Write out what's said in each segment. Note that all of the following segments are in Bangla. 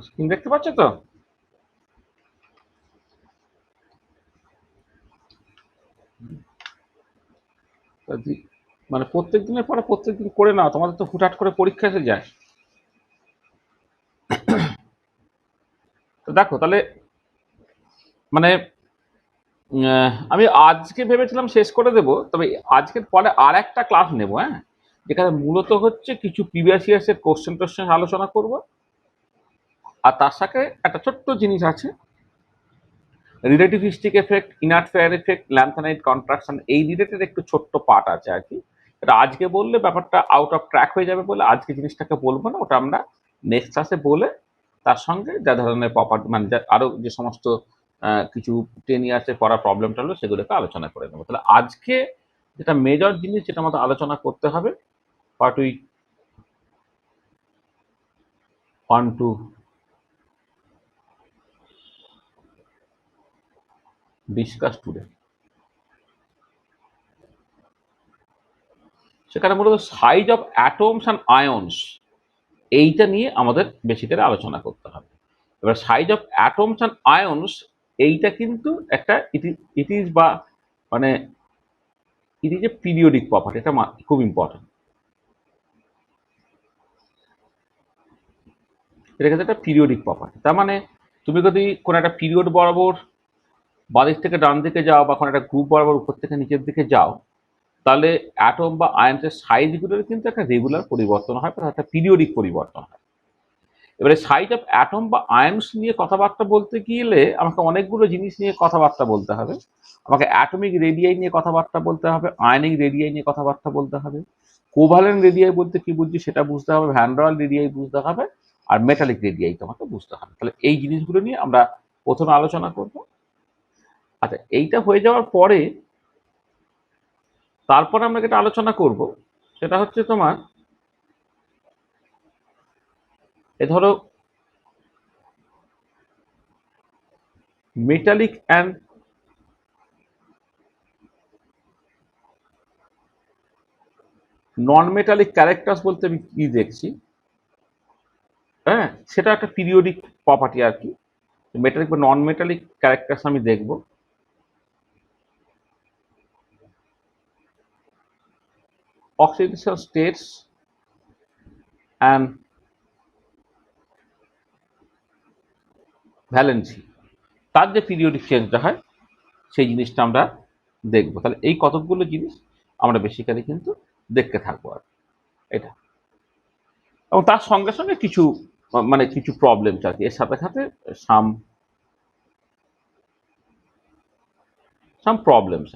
স্ক্রিন দেখতে পাচ্ছ তো? মানে প্রত্যেক দিনের পরে প্রত্যেক দিন করে নাও, তোমাদের তো হুটহাট করে পরীক্ষা এসে যায়। তো দেখো তাহলে মানে আমি আজকে ভেবেছিলাম শেষ করে দেব, তবে আজকের পরে আর একটা ক্লাস নেব, হ্যাঁ, যেখানে মূলত হচ্ছে কিছু প্রিভিয়াস ইয়ার্স এর কোশ্চেন টোশ্চেন আলোচনা করব, আর তার সাথে একটা ছোট্ট জিনিস আছে, relativistic effect, inert fair effect, lanthanide contraction, এই রিলেটেড একটু ছোট্ট পার্ট আছে আর কি। এটা আজকে বললে ব্যাপারটা আউট অফ ট্র্যাক হয়ে যাবে বলে আজকে জিনিসটাকে বলবো না, ওটা আমরা নেক্সট ক্লাসে বলে তার সঙ্গে যা ধরনের প্রপার্টি মানে আরো যে সমস্ত কিছু 10 ইয়ার্সে পড়া প্রবলেম টালো সেগুলোকে আলোচনা করে নেবো। তাহলে আজকে যেটা মেজর জিনিস যেটা আমাদের আলোচনা করতে হবে, what we want to discuss today, সেখানে মূলত size of atoms and ions, এইটা নিয়ে আমাদের বেশি করে আলোচনা করতে হবে। এবার size of atoms and ions, এইটা কিন্তু একটা ইট ইজ বা মানে it is a periodic property, এটা খুব ইম্পর্টেন্ট। এটা কিন্তু একটা পিরিয়ডিক প্রপার্টি, তার মানে তুমি যদি কোনো একটা পিরিয়ড বরাবর বাঁদিক থেকে ডান দিকে যাও বা কোনো একটা গ্রুপ বরাবর উপর থেকে নিচের দিকে যাও, তাহলে অ্যাটম বা আয়নসের সাইজগুলোর কিন্তু একটা রেগুলার পরিবর্তন হয়, বা একটা পিরিয়ডিক পরিবর্তন হয়। এবারে সাইজ অফ অ্যাটম বা আয়নস নিয়ে কথাবার্তা বলতে গেলে আমাকে অনেকগুলো জিনিস নিয়ে কথাবার্তা বলতে হবে। আমাকে অ্যাটমিক রেডিয়াই নিয়ে কথাবার্তা বলতে হবে, আয়নিক রেডিয়াই নিয়ে কথাবার্তা বলতে হবে, কোভালেন্ট রেডিয়াই বলতে কি বুঝছি সেটা বুঝতে হবে, ভ্যান ডের ওয়াল রেডিয়াই বুঝতে হবে, আর মেটালিক রেডিয়াই তোমাকে বুঝতে হবে। তাহলে এই জিনিসগুলো নিয়ে আমরা প্রথমে আলোচনা করব। আচ্ছা, এইটা হয়ে যাওয়ার পরে তারপরে আমরা যেটা আলোচনা করব সেটা হচ্ছে তোমার, এ ধরো metallic and non metallic characters বলতে আমি কি দেখছি, হ্যাঁ, সেটা একটা পিরিয়ডিক প্রপার্টি আর কি। মেটালিক বা নন মেটালিক ক্যারেক্টার্স আমি দেখব। অক্সিডেশন স্টেটস অ্যান্ড ভ্যালেন্সি, তার যে পিরিয়ডিক চেঞ্জটা হয় সেই জিনিসটা আমরা দেখব। তাহলে এই কতকগুলো জিনিস আমরা বেসিক্যালি কিন্তু দেখতে থাকবো আর এটা, এবং তার সঙ্গে সঙ্গে কিছু মানে কিছু প্রবলেম আর কি এর সাথে সাথে, সাম সাম প্রবলেমস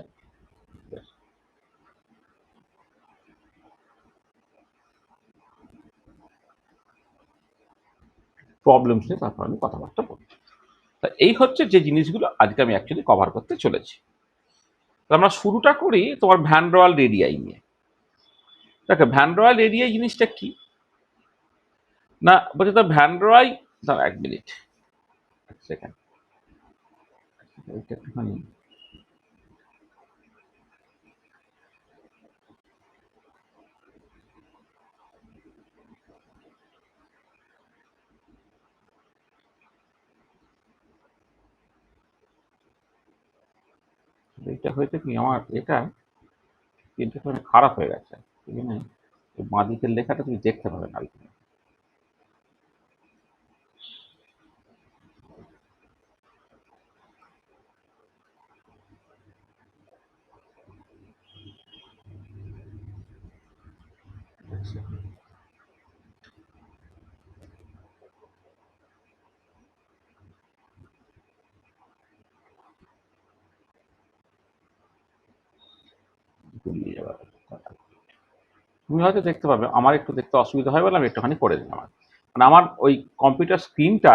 প্রবলেমস নিয়ে তারপর আমি কথাবার্তা বলবো। তা এই হচ্ছে যে জিনিসগুলো আজকে আমি অ্যাকচুয়ালি কভার করতে চলেছি। আমরা শুরুটা করি তোমার ভ্যান ডের ওয়াল রেডিয়াই নিয়ে। দেখো ভ্যান ডের ওয়াল রেডিয়াই জিনিসটা কি না, বলছে তো ভ্যান ডের ওয়াল, দাঁড়া এক মিনিট, এক সেকেন্ড, একটুখানি এটা হয়েছে কি আমার এটা কিন্তু খারাপ হয়ে গেছে, এই জন্য বাঁ দিকের লেখাটা তুমি দেখতে পাবে না। গুলিয়ে যাবে। তুমি হয়তো দেখতে পাবে, আমার একটু দেখতে অসুবিধা হয় বলে আমি একটুখানি করে দিলাম। মানে আমার ওই কম্পিউটার স্ক্রিনটা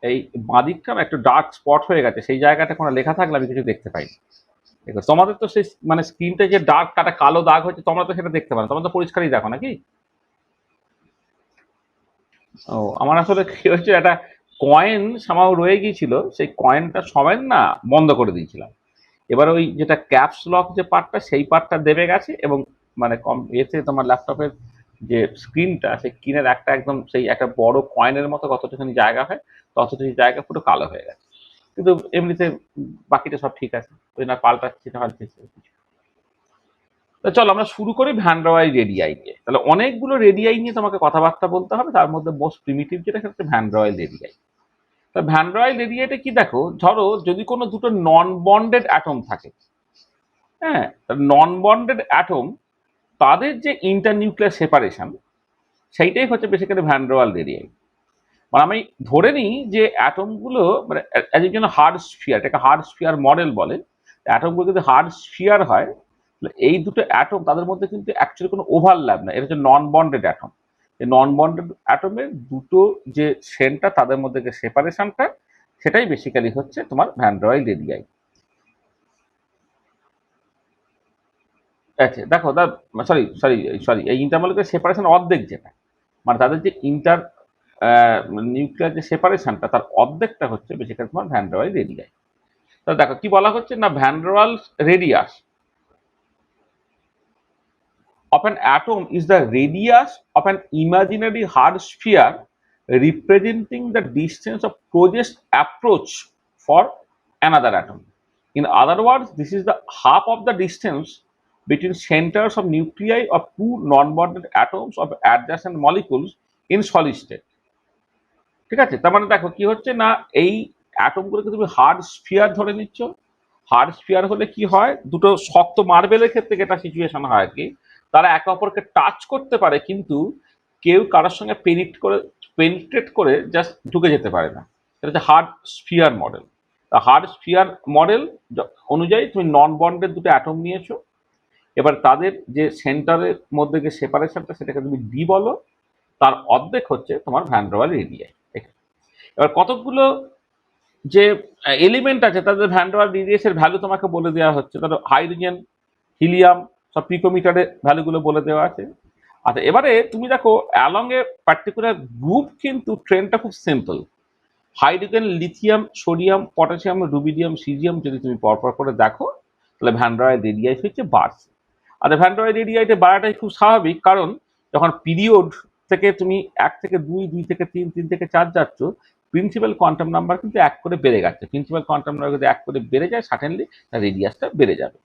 এই বাঁদিকটা একটু ডার্ক স্পট হয়ে গেছে, সেই জায়গাটা কোনো লেখা থাকলে আমি কিছু দেখতে পাই। দেখো তোমাদের তো সেই মানে স্ক্রিনটা যে ডার্ক কাটা কালো দাগ হচ্ছে, তোমরা তো সেটা দেখতে পারো, তোমরা তো পরিষ্কারই দেখো নাকি? ও, আমার আসলে কি হচ্ছে, একটা কয়েন সামাও রয়ে গিয়েছিল, সেই কয়েনটা সমেত না বন্ধ করে দিয়েছিলাম। এবার ওই যেটা ক্যাপস লক যে পার্টটা সেই পার্টটা দেবে গেছে, এবং মানে কম এতে তোমার ল্যাপটপের যে স্ক্রিনটা, সেই স্ক্রিনের একটা একদম সেই একটা বড় কয়েনের মতো কতটুখানি জায়গা হয়, ততটুকু জায়গা পুরো কালো হয়ে গেছে। কিন্তু এমনিতে বাকিটা সব ঠিক আছে, ওই না পাল্টাচ্ছি না পাল্টাচ্ছি কিছু। তো চলো আমরা শুরু করি ভ্যান ডের ওয়াল রেডিয়াই নিয়ে। তাহলে অনেকগুলো রেডিয়াই নিয়ে তোমাকে কথাবার্তা বলতে হবে, তার মধ্যে মোস্ট প্রিমিটিভ যেটা সেটা হচ্ছে ভ্যান ডের ওয়াল রেডিয়াই। তা ভ্যান ডের ওয়াল রেডিয়াইটা কি দেখো, ধরো যদি কোনো দুটো নন বন্ডেড অ্যাটম থাকে, হ্যাঁ, নন বন্ডেড অ্যাটম তাদের যে ইন্টারনিউক্লিয়ার সেপারেশন, সেইটাই হচ্ছে বেসিক্যালি ভ্যান ডের ওয়াল রেডিয়াই। মানে আমি ধরে নিই যে অ্যাটমগুলো মানে একজন হার্ড স্ফিয়ার, এটাকে হার্ড স্ফিয়ার মডেল বলে। অ্যাটমগুলো যদি হার্ড স্ফিয়ার হয়, তাহলে এই দুটো অ্যাটম তাদের মধ্যে কিন্তু অ্যাকচুয়ালি কোনো ওভারল্যাপ না, এটা হচ্ছে নন বন্ডেড অ্যাটম। এই নন বন্ডেড অ্যাটমের দুটো যে সেন্টার তাদের মধ্যে যে সেপারেশনটা, সেটাই বেসিক্যালি হচ্ছে তোমার ভ্যান ডের ওয়াল রেডিয়াই। আচ্ছা দেখো, সরি সরি সরি, এই ইন্টারমলিকুলার সেপারেশন অর্ধেক যেটা, মানে তাদের যে ইন্টার নিউক্লিয়ার যে সেপারেশনটা তার অর্ধেকটা হচ্ছে বেসিক্যালি তোমার ভ্যান ডের ওয়াল রেডিয়াই। তাহলে দেখো কি বলা হচ্ছে না, van der Waals radius of an atom is the radius of an imaginary hard sphere representing the distance of closest approach for another atom. In other words, this is the half of the distance between centers of nuclei of two non-bonded atoms of adjacent molecules in solid state. ঠিক আছে, তার মানে দেখো কি হচ্ছে না, এই অ্যাটমগুলোকে তুমি হার্ড স্ফিয়ার ধরে নিচ্ছ। হার্ড স্ফিয়ার হলে কি হয়, দুটো শক্ত মার্বেলের ক্ষেত্রে যেটা সিচুয়েশন হয় আর কি, তারা একে অপরকে টাচ করতে পারে কিন্তু কেউ কারোর সঙ্গে পেনিট্রেট করে জাস্ট ঢুকে যেতে পারে না। এটা হচ্ছে হার্ড স্ফিয়ার মডেল। তা হার্ড স্ফিয়ার মডেল অনুযায়ী তুমি নন বন্ডের দুটো অ্যাটম নিয়েছো, এবার তাদের যে সেন্টারের মধ্যে যে সেপারেশনটা সেটাকে তুমি ডি বলো, তার অর্ধেক হচ্ছে তোমার ভ্যান ডের ওয়াল রেডিয়াই। এবার কতকগুলো যে এলিমেন্ট আছে তাদের ভ্যান ডের ওয়াল রেডিয়াসের ভ্যালু তোমাকে বলে দেওয়া হচ্ছে, ধরো হাইড্রোজেন, হিলিয়াম, সব পিকোমিটারে ভ্যালুগুলো বলে দেওয়া আছে। আচ্ছা এবারে তুমি দেখো অ্যালং এ পার্টিকুলার গ্রুপ কিন্তু ট্রেনটা খুব simple. Hydrogen, lithium, sodium, potassium, rubidium, caesium যদি তুমি পরপর করে দেখো, তাহলে ভ্যান ডের ওয়াল রেডিয়াস হচ্ছে বাড়ছে। আর ভ্যান ডের ওয়াল রেডিয়াইতে বাড়াটাই খুব স্বাভাবিক, কারণ যখন পিরিয়ড থেকে তুমি 1 থেকে 2, 2 থেকে 3, 3 থেকে 4 যাচ্ছ, প্রিন্সিপাল কোয়ান্টাম নাম্বার কিন্তু 1 করে বেড়ে যাচ্ছে। প্রিন্সিপাল কোয়ান্টাম নাম্বার যদি 1 করে বেড়ে যায়, সার্টেনলি তার রেডিয়াসটা বেড়ে যাবে।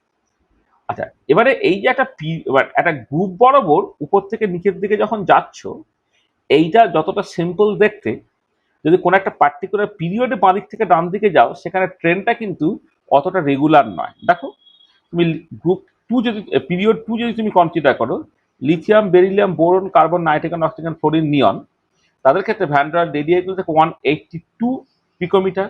আচ্ছা এবারে এই যে এবার একটা গ্রুপ বরাবর উপর থেকে নিচের দিকে যখন যাচ্ছ, এইটা যতটা সিম্পল দেখতে, যদি কোনো একটা পার্টিকুলার পিরিয়ডে বাঁ দিক থেকে ডান দিকে যাও, সেখানে ট্রেনটা কিন্তু অতটা রেগুলার নয়। দেখো তুমি গ্রুপ টু যদি পিরিয়ড টু যদি তুমি কনসিডার করো, lithium, beryllium, boron, carbon, nitrogen, oxygen, fluorine, neon, তাদের ক্ষেত্রে ভ্যান ডের ওয়াল রেডিয়াস থেকে 182 picometre,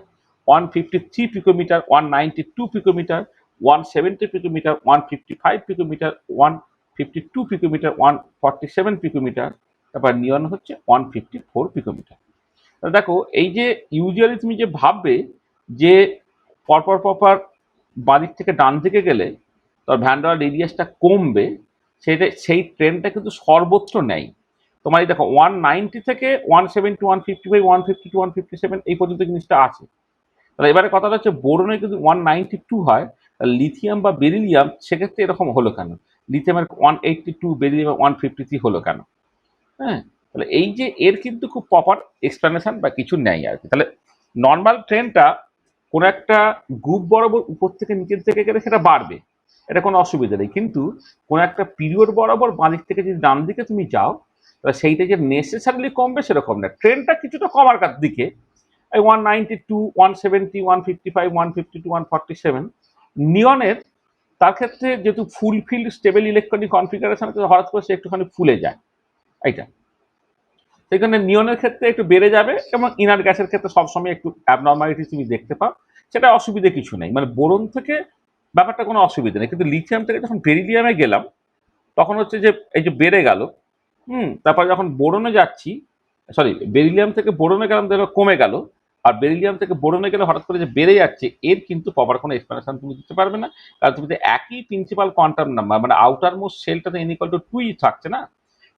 153 picometre, 192 picometre, 170 picometre, 155 picometre, 152 picometre, 147 picometre, তারপর নিয়ন হচ্ছে 154 পিকোমিটার। দেখো এই যে ইউজুয়ালি তুমি যে ভাববে যে পরপর পরপর বাঁদিক থেকে ডান দিকে গেলে তোর ভ্যান ডের ওয়াল রেডিয়াসটা কমবে, সেই ট্রেনটা কিন্তু সর্বত্র নেই। তোমার এই দেখো 190 থেকে 170, 155, 152, 157 এই পর্যন্ত জিনিসটা আছে। তাহলে এবারে কথাটা হচ্ছে বোরনে যদি 192 হয়, লিথিয়াম বা বেরিলিয়াম সেক্ষেত্রে এরকম হলো কেন? লিথিয়ামের 182, বেরিলিয়ামের 153 হলো কেন? হ্যাঁ, তাহলে এই যে এর কিন্তু খুব প্রপার এক্সপ্লেনেশন বা কিছু নেই আর কি। তাহলে নর্মাল ট্রেনটা কোনো একটা গ্রুপ বরাবর উপর থেকে নিচের দিকে গেলে সেটা বাড়বে, এটা কোনো অসুবিধা নেই। কিন্তু কোনো একটা পিরিয়ড বরাবর বাঁদিক থেকে যদি ডান দিকে তুমি যাও, তাহলে সেইটা যে নেসেসারিলি কমবে সেরকম না, ট্রেনটা কিছুটা কমার দিকে। এই 192, 170, 155, 152, 147 নিয়নের, তার ক্ষেত্রে যেহেতু ফুলফিল্ড স্টেবল ইলেকট্রনিক কনফিগারেশন হঠাৎ করে সে একটুখানি ফুলে যায়, এইটা সেখানে নিয়নের ক্ষেত্রে একটু বেড়ে যাবে, এবং ইনার গ্যাসের ক্ষেত্রে সবসময় একটু অ্যাবনর্মালিটি তুমি দেখতে পাও, সেটা অসুবিধে কিছু নেই। মানে বোরন থেকে ব্যাপারটা কোনো অসুবিধা নেই, কিন্তু লিথিয়াম থেকে যখন বেরিলিয়ামে গেলাম, তখন হচ্ছে যে এই যে বেড়ে গেল, তারপর যখন বোরনে যাচ্ছি, সরি বেরিলিয়াম থেকে বোরনে গেলাম দেখো কমে গেল, আর বেরিলিয়াম থেকে বোরনে গেলে হঠাৎ করে যে বেড়ে যাচ্ছে, এর কিন্তু প্রপার কোনো এক্সপ্লেনেশন তুমি দিতে পারবে না। কারণ তুমি তো একই প্রিন্সিপাল কোয়ান্টাম নাম্বার, মানে আউটার মোস্ট সেলটাতে n = 2 থাকছে না।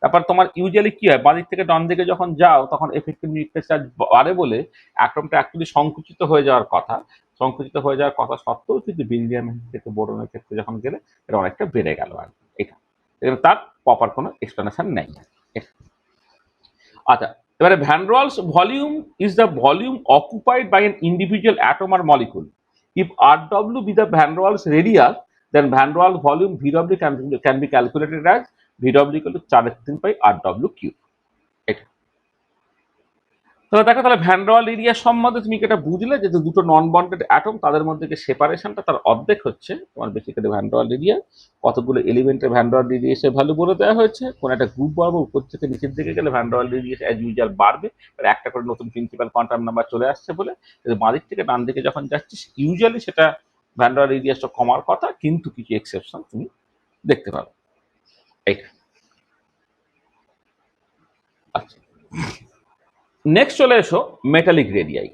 তারপর তোমার ইউজুয়ালি কি হয়, বাঁদিক থেকে ডান দিকে যখন যাও, তখন এফেক্টিভ নিউক্লিয়ার চার্জ বাড়ে বলে অ্যাটমটা অ্যাকচুয়ালি সংকুচিত হয়ে যাওয়ার কথা। সংকুচিত হয়ে যাওয়ার কথা সত্ত্বেও কিন্তু বেরিলিয়ামের থেকে বোরনের ক্ষেত্রে যখন গেলে এটা অনেকটা বেড়ে গেল আর কি। এটা এখানে তার প্রপার কোনো এক্সপ্লেনেশন নেই। আচ্ছা, এবারে van der Waals volume is the volume occupied by an individual atom আর molecule. If RW be the van der Waals radius, then van der Waals volume VW can be calculated as VW equal to 4/3 RW cube. এটা তাহলে দেখো, তাহলে ভ্যান der Waals এরিয়া সম্বন্ধে তুমি এটা বুঝলে যে দুটো নন বন্ডেড অ্যাটম তাদের মধ্যে যে সেপারেশনটা তার অর্ধেক হচ্ছে তোমার basically van der Waals area. কতগুলো এলিমেন্টের ভ্যান der Waals রেডিয়াসের ভ্যালু বলে দেওয়া হয়েছে, কোন একটা গ্রুপ বরাবর উপর থেকে নিচের দিকে গেলে van der Waals radius as usual বাড়বে, আর একটা করে নতুন প্রিন্সিপাল কোয়ান্টাম নাম্বার চলে আসছে বলে বাঁ দিক থেকে ডান দিকে যখন যাচ্ছিস ইউজুয়ালি সেটা ভ্যান der Waals রেডিয়াসটা কমার কথা, কিন্তু কিছু এক্সেপশন তুমি দেখতে পাবে। এইটা আচ্ছা, নেক্সট চলে এসো মেটালিক রেডিয়াই।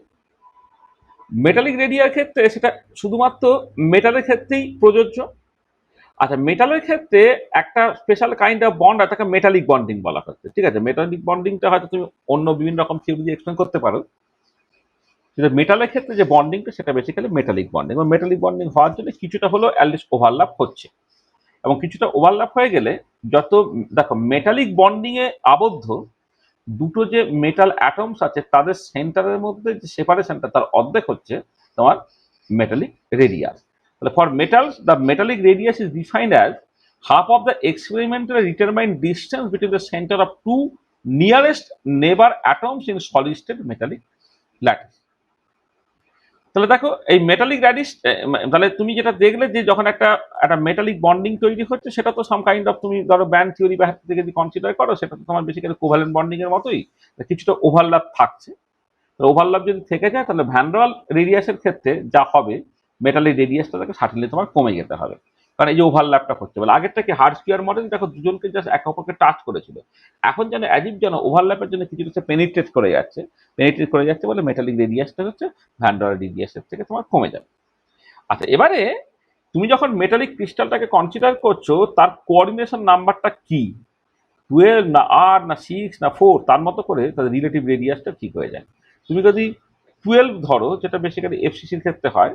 মেটালিক রেডিয়ার ক্ষেত্রে সেটা শুধুমাত্র মেটালের ক্ষেত্রেই প্রযোজ্য। আচ্ছা, মেটালের ক্ষেত্রে একটা স্পেশাল কাইন্ড অফ বন্ড আর তাকে মেটালিক বন্ডিং বলা হচ্ছে, ঠিক আছে। মেটালিক বন্ডিংটা হয়তো তুমি অন্য বিভিন্ন রকম থিওরি দিয়ে এক্সপ্লেন করতে পারো, কিন্তু মেটালের ক্ষেত্রে যে বন্ডিংটা সেটা বেসিক্যালি মেটালিক বন্ডিং। এবং মেটালিক বন্ডিং হওয়ার জন্য কিছুটা হলেও অ্যাটলিস্ট ওভারল্যাপ হচ্ছে, এবং কিছুটা ওভারল্যাপ হয়ে গেলে যত দেখো মেটালিক বন্ডিং এ আবদ্ধ দুটো যে মেটাল অ্যাটমস আছে তাদের সেন্টারের মধ্যে যে সেপারেশনটা তার অর্ধেক হচ্ছে তোমার মেটালিক রেডিয়াস। তাহলে for metals the metallic radius is defined as half of the experimental determined distance between the centre of two nearest neighbour atoms in solid state metallic lattice. তাহলে দেখো এই মেটালিক র্যাডিস, তাহলে তুমি যেটা দেখলে যে যখন একটা একটা মেটালিক বন্ডিং তৈরি হচ্ছে সেটা তো সাম কাইন্ড অফ, তুমি ধরো ব্যান্ড থিওরি বা থেকে যদি কনসিডার করো সেটা তো তোমার বেসিক্যালি কোভ্যালেন্ট বন্ডিং এর মতোই, কিছুটা ওভারল্যাপ থাকছে। ওভারল্যাপ যদি থেকে যায় তাহলে ভ্যান der Waals রেডিয়াসের ক্ষেত্রে যা হবে মেটালিক রেডিয়াসটা তাকে সার্টেনলি তোমার কমে যেতে হবে, কারণ এই যে ওভারল্যাপটা করতে বলে। আগেরটা কি হার্ড স্পিয়ার মডেল, দেখো দুজনকে জাস্ট একে অপরকে টাচ করেছিল, এখন যেন অ্যাজিভ যেন ওভারল্যাপের জন্য কিছু কিছু পেনিট্রেট করে যাচ্ছে, পেনিট্রেট করে যাচ্ছে বলে মেটালিক রেডিয়াসটা হচ্ছে ভ্যান der Waals রেডিয়াসের থেকে তোমার কমে যাবে। আচ্ছা, এবারে তুমি যখন মেটালিক ক্রিস্টালটাকে কনসিডার করছো তার কোঅর্ডিনেশন নাম্বারটা কি, 12 না 8 না 6 না 4, তার মতো করে তাদের রিলেটিভ রেডিয়াসটা ঠিক হয়ে যায়। তুমি যদি 12 ধরো, যেটা বেসিক্যালি এফসিসির ক্ষেত্রে হয়,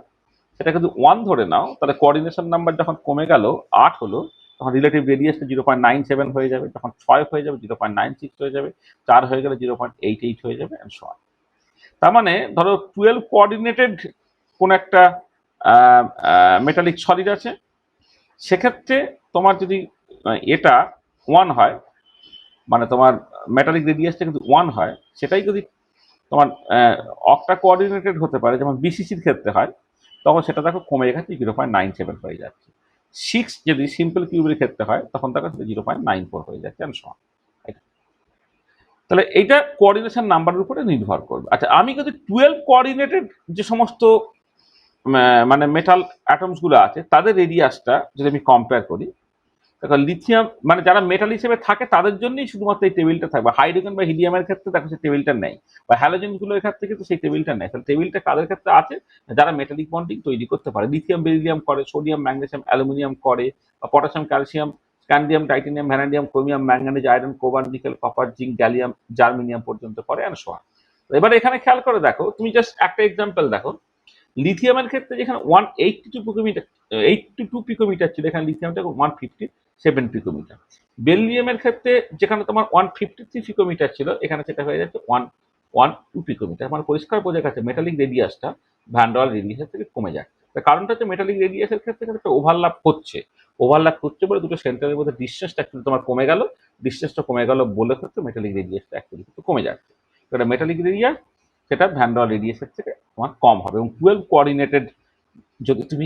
সেটা কিন্তু 1 ধরে নাও, তাহলে কোঅর্ডিনেশন নাম্বার যখন কমে গেল 8 হলো, তখন রিলেটিভ রেডিয়াসটা 0.97 হয়ে যাবে, যখন 6 হয়ে যাবে 0.96 হয়ে যাবে, 4 হয়ে গেলে 0.88 হয়ে যাবে, অ্যান্ড সো অন। তার মানে ধরো 12 কোঅর্ডিনেটেড কোন একটা মেটালিক সলিড আছে, সেক্ষেত্রে তোমার যদি এটা 1 হয়, মানে তোমার মেটালিক রেডিয়াসটা কিন্তু 1 হয়, সেটাই যদি তোমার অক্টা কোঅর্ডিনেটেড হতে পারে যেমন বিসিসির ক্ষেত্রে হয়, তখন সেটা দেখো কমে গেছে 0.97 হয়ে যাচ্ছে। 6 যদি সিম্পল কিউবের ক্ষেত্রে হয় তখন দেখো 0.94 হয়ে যাচ্ছে, অ্যান্ড সো অন। তাহলে এইটা কোঅর্ডিনেশন নাম্বারের উপরে নির্ভর করবে। আচ্ছা, আমি যদি 12 কোঅর্ডিনেটেড যে সমস্ত মানে মেটাল অ্যাটমস গুলো আছে তাদের রেডিয়াসটা যদি আমি কম্পেয়ার করি, দেখো লিথিয়াম মানে যারা মেটাল হিসেবে থাকে তাদের জন্যই শুধুমাত্র এই টেবিলটা থাকবে, হাইড্রোজেন বা হিলিয়ামের ক্ষেত্রে দেখো সেই টেবিলটা নেই, বা হ্যালোজেন গুলোর ক্ষেত্রে কিন্তু সেই টেবিলটা নেই। তাহলে টেবিলটা কাদের ক্ষেত্রে আছে, যারা মেটালিক বন্ডিং তৈরি করতে পারে, লিথিয়াম বেরিলিয়াম করে, সোডিয়াম ম্যাগনেসিয়াম অ্যালুমিনিয়াম করে, বা potassium calcium scandium titanium vanadium chromium manganese iron cobalt nickel copper zinc gallium germanium পর্যন্ত করে, অ্যান্ড সো অন। এবার এখানে খেয়াল করে দেখো, তুমি জাস্ট একটা এক্সাম্পল দেখো, লিথিয়ামের ক্ষেত্রে যেখানে 182 পিকোমিটার ছিল, এখানে লিথিয়ামটা 157 পিকোমিটার। বেরিলিয়ামের ক্ষেত্রে যেখানে তোমার 153 পিকোমিটার ছিল, এখানে সেটা হয়ে যাচ্ছে 112 পিকোমিটার। মানে পরিষ্কার বোঝা গেছে মেটালিক রেডিয়াসটা ভ্যান der Waals রেডিয়াসের থেকে কমে যাচ্ছে। তার কারণটা হচ্ছে মেটালিক রেডিয়াসের ক্ষেত্রে একটা ওভারল্যাপ হচ্ছে বলে দুটো সেন্টারের মধ্যে ডিস্টেন্সটা অ্যাকচুয়ালি তোমার কমে গেল, ডিস্টেন্সটা কমে গেল বলে হচ্ছে মেটালিক রেডিয়াসটা অ্যাকচুয়ালি কিন্তু কমে যাচ্ছে। এটা মেটালিক রেডিয়াস সেটা ভ্যান der Waals রেডিয়াসের থেকে তোমার কম হবে। এবং 12 কোঅর্ডিনেটেড যদি তুমি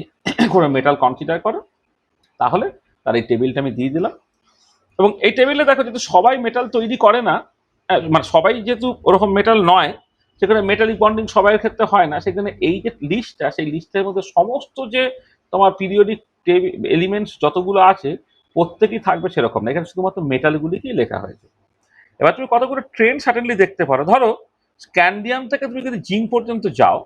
কোনো মেটাল কনসিডার করো তাহলে তার এই টেবিলটা আমি দিয়ে দিলাম। এবং এই টেবিলে দেখো, যেহেতু সবাই মেটাল তৈরি করে না, মানে সবাই যেহেতু ওরকম মেটাল নয়, সেখানে মেটালিক বন্ডিং সবাইয়ের ক্ষেত্রে হয় না, সেখানে এই যে লিস্টটা, সেই লিস্টের মধ্যে সমস্ত যে তোমার পিরিয়ডিক এলিমেন্টস যতগুলো আছে প্রত্যেকেই থাকবে সেরকম না, এখানে শুধুমাত্র মেটালগুলিকেই লেখা হয়েছে। এবার তুমি কতগুলো ট্রেন সার্টেনলি দেখতে পারো, ধরো স্ক্যান্ডিয়াম থেকে তুমি যদি জিঙ্ক পর্যন্ত যাও,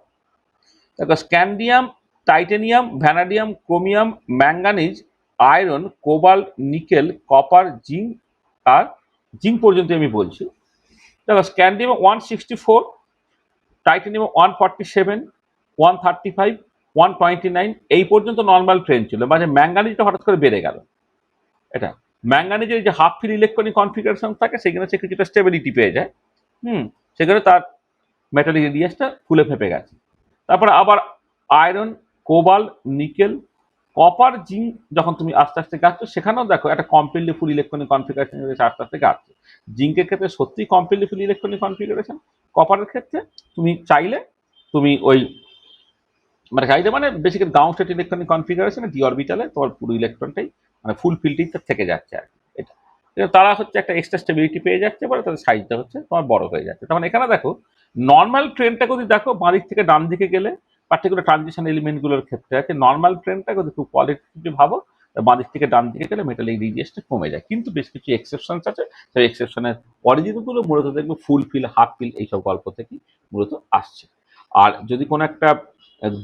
দেখো scandium titanium vanadium chromium manganese iron cobalt nickel copper zinc, আর জিঙ্ক পর্যন্ত আমি বলছি। দেখো স্ক্যান্ডিয়াম 164, টাইটেনিয়াম 147, 135, 129, এই পর্যন্ত নর্মাল ট্রেন ছিল, মানে ম্যাঙ্গানিজটা হঠাৎ করে বেড়ে গেল। এটা ম্যাঙ্গানিজের যে হাফ ফ্রি ইলেকট্রনিক কনফিগারেশন থাকে সেখানে সে কিছুটা স্টেবিলিটি পেয়ে যায়, সেখানে তার মেটালিক রেডিয়াসটা ফুলে ফেপে গেছে। তারপরে আবার iron, cobalt, nickel, copper, zinc যখন তুমি আস্তে আস্তে গাচ্ছ, সেখানেও দেখো একটা কমপ্লিটলি ফুল ইলেকট্রনিক কনফিগারেশন আস্তে আস্তে গাচ্ছে। জিঙ্কের ক্ষেত্রে সত্যি কমপ্লিটলি ফুল ইলেকট্রনিক কনফিগারেশন। কপারের ক্ষেত্রে তুমি চাইলে তুমি ওই মানে চাইলে মানে basically ground state electronic configuration d অরবিটালে তোমার পুরো ইলেকট্রনটাই মানে ফুল ফিল্ডটি থেকে যাচ্ছে আর কি। এটা তারা হচ্ছে একটা এক্সট্রা স্টেবিলিটি পেয়ে যাচ্ছে, বলে তাদের সাইজটা হচ্ছে তোমার বড় হয়ে যাচ্ছে। তখন এখানে দেখো নর্মাল ট্রেনটা যদি দেখো বাঁ দিক থেকে ডান দিকে গেলে পার্টিকুলার ট্রানজিশন এলিমেন্টগুলোর ক্ষেত্রে আছে, নর্মাল ট্রেনটা যদি খুব কোয়ালিটিভ ভাবো বাঁ দিক থেকে ডান দিকে গেলে মেটালিক রেডিয়াসটা কমে যায়। কিন্তু বেশ কিছু এক্সেপশনস আছে, সেই এক্সেপশনের অরিজিনগুলো মূলত দেখবে ফুল ফিল, হাফ ফিল এইসব গল্প থেকেই মূলত আসছে। আর যদি কোনো একটা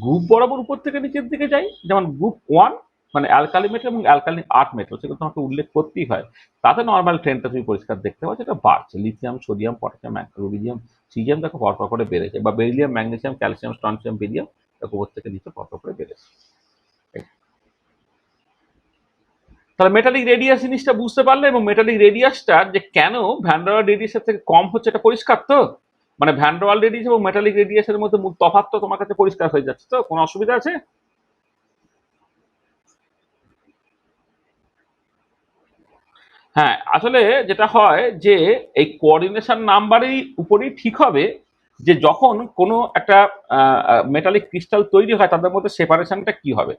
গ্রুপ বরাবর উপর থেকে নিচের দিকে যাই, যেমন গ্রুপ 1 মানে অ্যালকালি মেটাল এবং অ্যালকালি আর্থ মেটাল, সেগুলো তোমাকে উল্লেখ করতেই হয়। তাতে নর্মাল ট্রেনটা তুমি পরিষ্কার দেখতে পাচ্ছ, এটা বাড়ছে। Lithium, sodium, potassium, rubidium, caesium দেখো পরপর করে বেড়েছে, বা beryllium, magnesium, calcium, strontium, barium দেখো উপর থেকে নিচে পরপর করে বেড়েছে। তাহলে মেটালিক রেডিয়াস জিনিসটা বুঝতে পারলে, এবং মেটালিক রেডিয়াসটা যে কেন ভ্যান ডার ওয়াল রেডিয়াসের থেকে কম হচ্ছে এটা পরিষ্কার তো। মানে ভ্যান ডার ওয়াল রেডিয়াস এবং মেটালিক রেডিয়াসের মধ্যে মূল তফাৎ তো তোমার কাছে পরিষ্কার হয়ে যাচ্ছে তো, কোনো অসুবিধা আছে? হ্যাঁ, আসলে যেটা হয় যে এই কোঅর্ডিনেশন নাম্বারের উপরেই ঠিক হবে যে যখন কোনো একটা মেটালিক ক্রিস্টাল তৈরি হয় তাদের মধ্যে সেপারেশনটা কি হবে।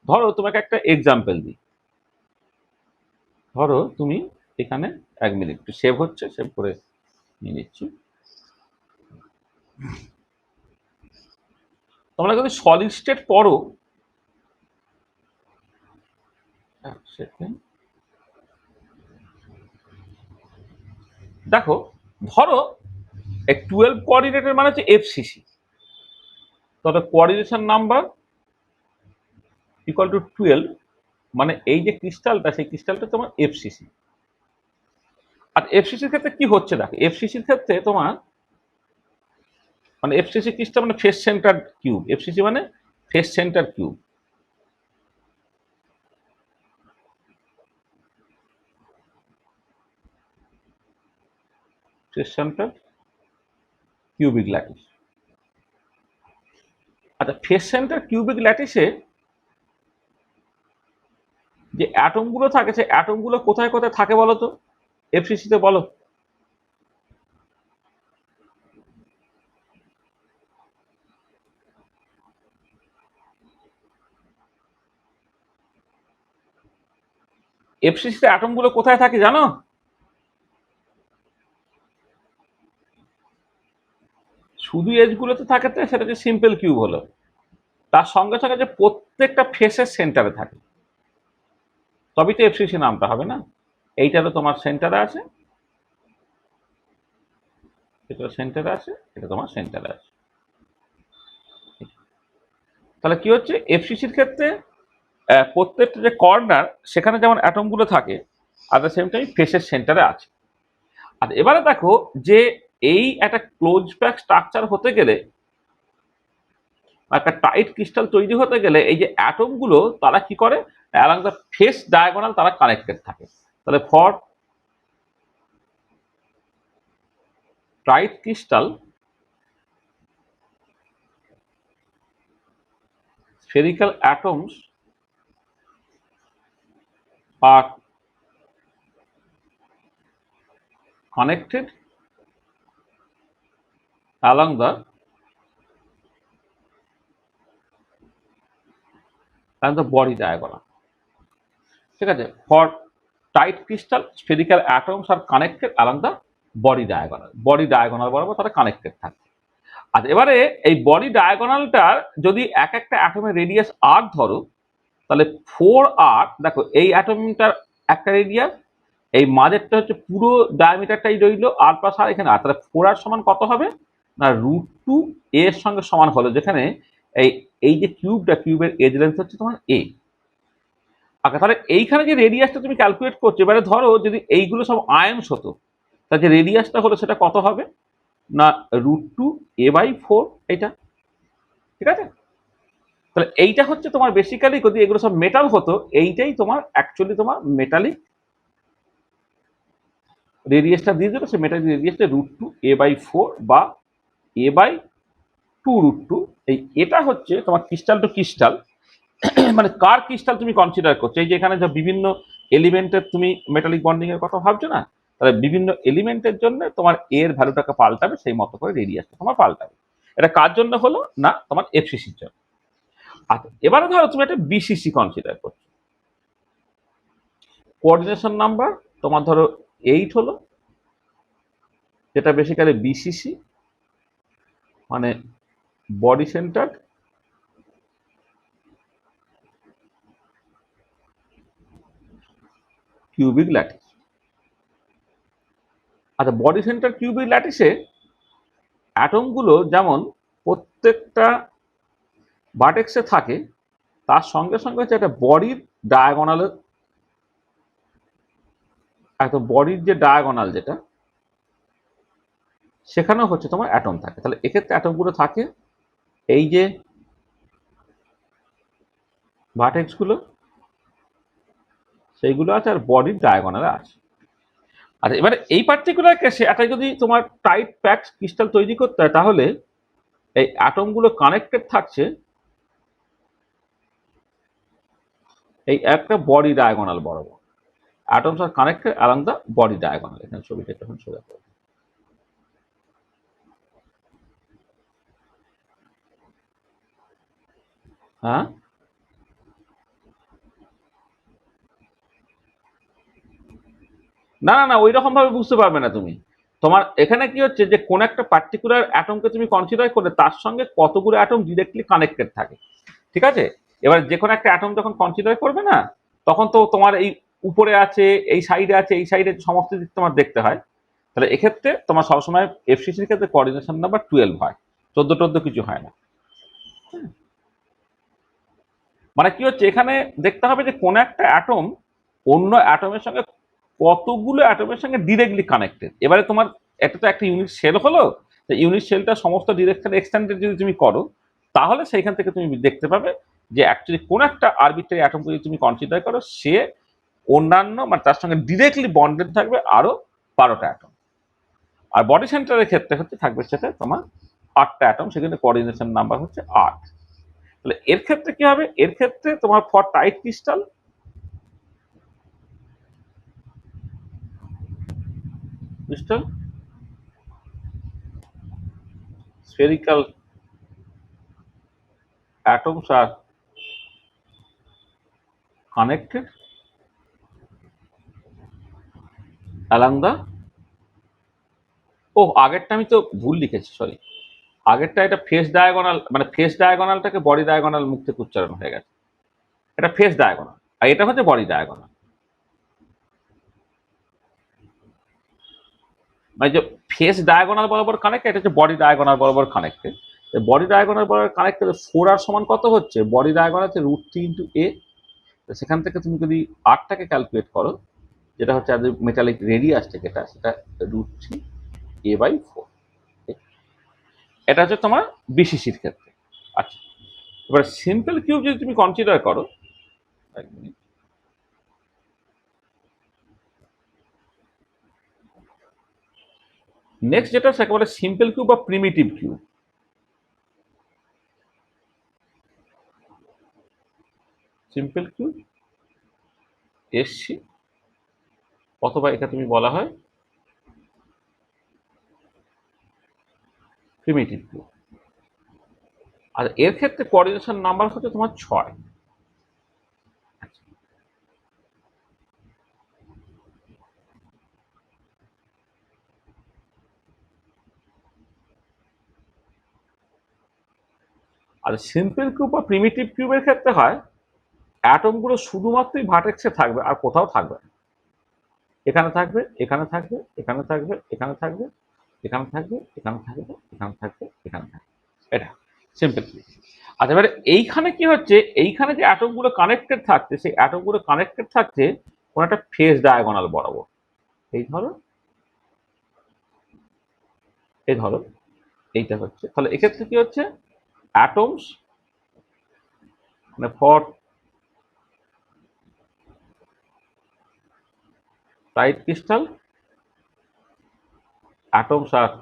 ধরো তোমাকে একটা এক্সাম্পল দিই। ধরো তুমি এখানে 1 মিনিট সেভ হচ্ছে, সেভ করে নিয়ে নিচ্ছি। তোমরা যদি সলিড স্টেট পড়ো, দেখো ধরো 12 কোঅর্ডিনেটের মানে হচ্ছে এফসিসি, তবে কোঅর্ডিনেশন নাম্বার ইকুয়াল টু 12, মানে এই যে ক্রিস্টালটা সেই ক্রিস্টালটা তোমার এফসিসি। আর এফসিসির ক্ষেত্রে কি হচ্ছে দেখো, এফসিসির ক্ষেত্রে তোমার মানে এফসিসি ক্রিস্টাল মানে ফেস সেন্টার কিউব, এফসিসি মানে face centre cube. Face centre cubic lattice. আচ্ছা, ফেস সেন্টার কিউবিক ল্যাটিসে যে অ্যাটমগুলো থাকে, সেই অ্যাটমগুলো কোথায় কোথায় থাকে বলো তো এফসিসিতে, বলো। এফসিসিতে অ্যাটমগুলো কোথায় থাকে জানো? শুধু এজগুলোতে থাকে তো সেটা যে সিম্পল কিউব হলো, তার সঙ্গে সঙ্গে যে প্রত্যেকটা ফেসের সেন্টারে থাকে, তবেই তো এফসিসি নামটা হবে না। এইটারও তোমার সেন্টারে আছে, এটা সেন্টারে আছে, এটা তোমার সেন্টারে আছে। তাহলে কি হচ্ছে এফসিসির ক্ষেত্রে প্রত্যেকটা যে কর্নার সেখানে যেমন অ্যাটমগুলো থাকে, আর দ্য সেম টাইম ফেসের সেন্টারে আছে। আর এবারে দেখো যে এই একটা ক্লোজ প্যাক স্ট্রাকচার হতে গেলে, একটা টাইট ক্রিস্টাল তৈরি হতে গেলে এই যে অ্যাটমগুলো তারা কি করে, অ্যালং দ্য ফেস ডায়াগোনাল তারা কানেক্টেড থাকে। তাহলে for tight crystal spherical atoms are connected along the body diagonal. ঠিক আছে, for tight crystal spherical atoms are connected along the body diagonal বরাবর তারা কানেক্টেড থাকে। আর এবারে এই বডি ডায়াগোনালটার যদি এক একটা অ্যাটমের রেডিয়াস আর ধরো, তাহলে 4r, দেখো এই অ্যাটমটার একটা রেডিয়াস, এই মাঝেরটা হচ্ছে পুরো ডায়ামিটারটাই রইল আর প্লাস আর এখানে আর, তাহলে 4r সমান কত হবে না √2 এর সঙ্গে সমান হলো, যেখানে এই এই যে কিউবের এজ লেন্থ হচ্ছে তোমার a। আচ্ছা, তাহলে এইখানে যে রেডিয়াসটা তুমি ক্যালকুলেট করছো, এবারে ধরো যদি এইগুলো সব আয়নস হতো, তাহলে যে রেডিয়াসটা হলো সেটা কত হবে না √2a/4, এটা ঠিক আছে। তাহলে এইটা হচ্ছে তোমার বেসিক্যালি যদি এগুলো সব মেটাল হতো, এইটাই তোমার অ্যাকচুয়ালি তোমার মেটালিক রেডিয়াসটা দিয়ে দিল, সে মেটালিক রেডিয়াসটা √2 a/4 বা a/2 √2। এটা হচ্ছে তোমার ক্রিস্টাল টু ক্রিস্টাল, মানে কার ক্রিস্টাল তুমি কনসিডার করছো। এই যে এখানে যে বিভিন্ন এলিমেন্টের তুমি মেটালিক বন্ডিং এর কথা ভাবছো না, তাহলে বিভিন্ন এলিমেন্টের জন্য তোমার এর ভ্যালুটাকে পাল্টাবে, সেই মতো করে রেডিয়াসটা তোমার পাল্টাবে। এটা কার জন্য হলো না, তোমার এফসিসির জন্য। আচ্ছা, এবারে ধরো তুমি একটা বিসিসি কনসিডার করছো। কোঅর্ডিনেশন নাম্বার তোমার ধরো 8 হলো, যেটা বেসিক্যালি বিসিসি, মানে বডি সেন্টার কিউবিক ল্যাটিস। আচ্ছা, বডি সেন্টার কিউবিক ল্যাটিসে অ্যাটমগুলো যেমন প্রত্যেকটা ভার্টেক্সে থাকে, তার সঙ্গে সঙ্গে হচ্ছে একটা বডির ডায়াগোনালে, একটা বডির যে ডায়াগোনাল যেটা, সেখানেও হচ্ছে তোমার অ্যাটম থাকে। তাহলে এক্ষেত্রে অ্যাটমগুলো থাকে এই যে ভার্টেক্সগুলো, সেইগুলো আছে, আর বডির ডায়াগোনালে আছে। আচ্ছা, এবারে এই পার্টিকুলার কেসে একটা যদি তোমার টাইট প্যাক ক্রিস্টাল তৈরি করতে হয়, তাহলে এই অ্যাটমগুলো কানেক্টেড থাকছে এই একটা বডি ডায়াগোনাল বরাবর। Atoms are connected along the body diagonal. এখানে ছবিটা যখন সোজা করবে, হ্যাঁ, না না না, ওই রকম ভাবে বুঝতে পারবে না তুমি। তোমার এখানে কি হচ্ছে যে কোন একটা পার্টিকুলার অ্যাটমকে তুমি কনসিডার করলে তার সঙ্গে কতগুলো অ্যাটম ডিরেক্টলি কানেক্টেড থাকে, ঠিক আছে। এবার যে কোনো একটা অ্যাটম যখন কনসিডার করবে না, তখন তো তোমার এই উপরে আছে, এই সাইডে আছে, এই সাইডে সমস্ত দিক তোমার দেখতে হয়। তাহলে এক্ষেত্রে তোমার সবসময় এফসিসির ক্ষেত্রে কোঅর্ডিনেশন নাম্বার 12 হয়, 14 কিছু হয় না। মানে কি হচ্ছে, এখানে দেখতে হবে যে কোন একটা অ্যাটম অন্য অ্যাটমের সঙ্গে কতগুলো অ্যাটমের সঙ্গে ডিরেক্টলি কানেক্টেড। এবারে তোমার একটা তো একটা ইউনিট সেল হলো, ইউনিট সেলটা সমস্ত ডিরেকশন এক্সটেন্ডেড যদি তুমি করো, তাহলে সেইখান থেকে তুমি দেখতে পাবে যে অ্যাকচুয়ালি কোন একটা আরবিট্রারি অ্যাটমকে যদি তুমি কনসিডার করো, সে অন্যান্য মানে তার সঙ্গে ডিরেক্টলি বন্ডেড থাকবে আরো 12টা অ্যাটম। আর বডি সেন্টারের ক্ষেত্রে হচ্ছে থাকবে সেটা তোমার 8টা অ্যাটম, সেখানে কোঅর্ডিনেশন নাম্বার হচ্ছে 8। তাহলে এর ক্ষেত্রে কি হবে, এর ক্ষেত্রে তোমার for tight crystal crystal spherical atoms are connected along the, ও আগেরটা আমি তো ভুল লিখেছি, সরি। আগেরটা এটা ফেস ডায়াগোনাল, মানে ফেস ডায়াগোনালটাকে বডি ডায়াগোনাল মুখ থেকে উচ্চারণ হয়ে গেছে। এটা ফেস ডায়াগোনাল আর এটা হচ্ছে বডি ডায়াগোনাল। মানে যে ফেস ডায়াগোনাল বরাবর কানেক্ট, এটা হচ্ছে বডি ডায়াগোনাল বরাবর কানেক্টেড। বডি ডায়াগোনাল বরাবর কানেক্টেড 4 আর সমান কত হচ্ছে, বডি ডায়াগোনাল হচ্ছে √3 × a। সেখান থেকে তুমি যদি 8টাকে ক্যালকুলেট করো, যেটা হচ্ছে মেটালিক রেডিয়াস থেকে, সেটা √3 a/4। এটা হচ্ছে তোমার বিসিসির ক্ষেত্রে। আচ্ছা, এবার সিম্পল কিউব যদি তুমি কনসিডার করো, এক মিনিট, নেক্সট যেটা একেবারে সিম্পল কিউব বা প্রিমিটিভ কিউব। সিম্পল কিউব এসছি, অথবা এটা তুমি বলা হয় প্রিমিটিভ কিউব। আর এর ক্ষেত্রে কোঅর্ডিনেশন নাম্বার হচ্ছে তোমার 6। আর সিম্পল কিউব বা প্রিমিটিভ কিউবের ক্ষেত্রে হয় অ্যাটমগুলো শুধুমাত্রই ভার্টেক্সে থাকবে, আর কোথাও থাকবে না। এখানে থাকবে, এখানে থাকবে, এখানে থাকবে, এখানে থাকবে, এখানে থাকবে, এখানে থাকবে, এখানে থাকবে, এখানে থাকবে। এটা সিম্পল কিউব। আচ্ছা, এবারে এইখানে কি হচ্ছে, এইখানে যে অ্যাটমগুলো কানেক্টেড থাকছে, সেই অ্যাটমগুলো কানেক্টেড থাকছে কোন একটা ফেস ডায়াগোনাল বরাবর। এই ধরো, এই ধরো, এইটা হচ্ছে। তাহলে এক্ষেত্রে কি হচ্ছে, অ্যাটমস মানে for tight crystal atoms are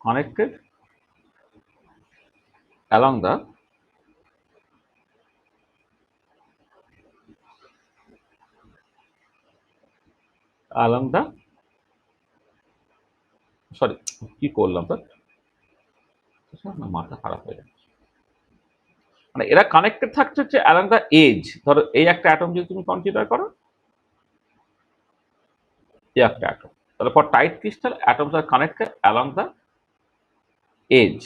connected along the sorry কি করলাম স্যার, না মাথা খারাপ হয়ে যাচ্ছে। মানে এরা কানেক্টেড থাকছে হচ্ছে অ্যালং দ্য এজ। ধরো এই একটা অ্যাটম যদি তুমি কনসিডার করো, এই একটা অ্যাটম, তাহলে for tight crystal atoms are connected along the edge.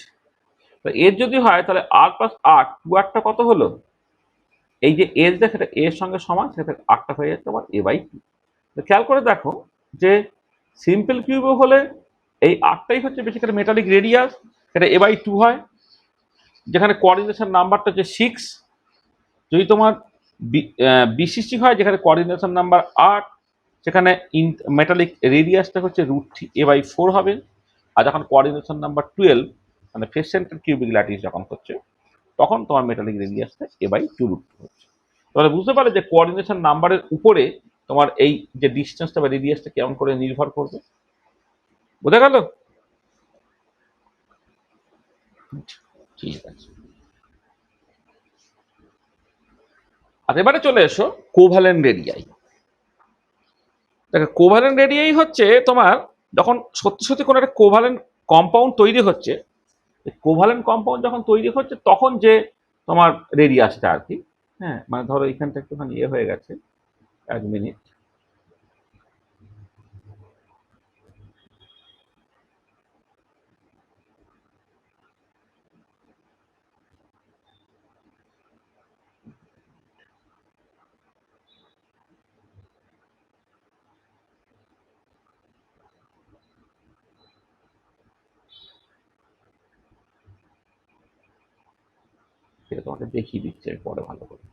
Edge যদি হয় তাহলে আর প্লাস আর, টু আরটা কত হলো? এই যে এজ দেখ, এটা এর সঙ্গে সমান, সেটা আরটা হয়ে যাচ্ছে আবার এ বাই টু। খেয়াল করে দেখো যে সিম্পল কিউবে হলে এই আরটাই হচ্ছে বেসিক্যালি মেটালিক রেডিয়াস, সেটা এ বাই টু হয়, যেখানে কোঅর্ডিনেশন নাম্বারটা হচ্ছে 6। যদি তোমার বিসিসি হয়, যেখানে কোঅর্ডিনেশন নাম্বার 8, সেখানে মেটালিক রেডিয়াসটা হচ্ছে √3 এ বাই 4 হবে। আর যখন কোঅর্ডিনেশন নাম্বার 12, মানে ফেস সেন্টার কিউবিক ল্যাটিস যখন হচ্ছে, তখন তোমার মেটালিক রেডিয়াসটা এ বাই 2√2 হচ্ছে। তাহলে বুঝতে পারলে যে কোঅর্ডিনেশন নাম্বারের উপরে তোমার এই যে ডিস্টেন্সটা বা রেডিয়াসটা কেমন করে নির্ভর করবে। বোঝা গেল? ঠিক আছে। আর এবারে চলে এসো কোভ্যালেন্ট রেডিয়াই। দেখো কোভ্যালেন্ট রেডিয়াই হচ্ছে তোমার যখন সত্যি সত্যি কোনো একটা কোভ্যালেন্ট কম্পাউন্ড তৈরি হচ্ছে, কোভ্যালেন্ট কম্পাউন্ড যখন তৈরি হচ্ছে তখন যে তোমার রেডিয়াসটা আর কি। হ্যাঁ, মানে ধরো এখানটা একটুখানি ইয়ে হয়ে গেছে, 1 মিনিট। সেটা তোমাকে দেখিয়ে দিচ্ছে পরে ভালো করে।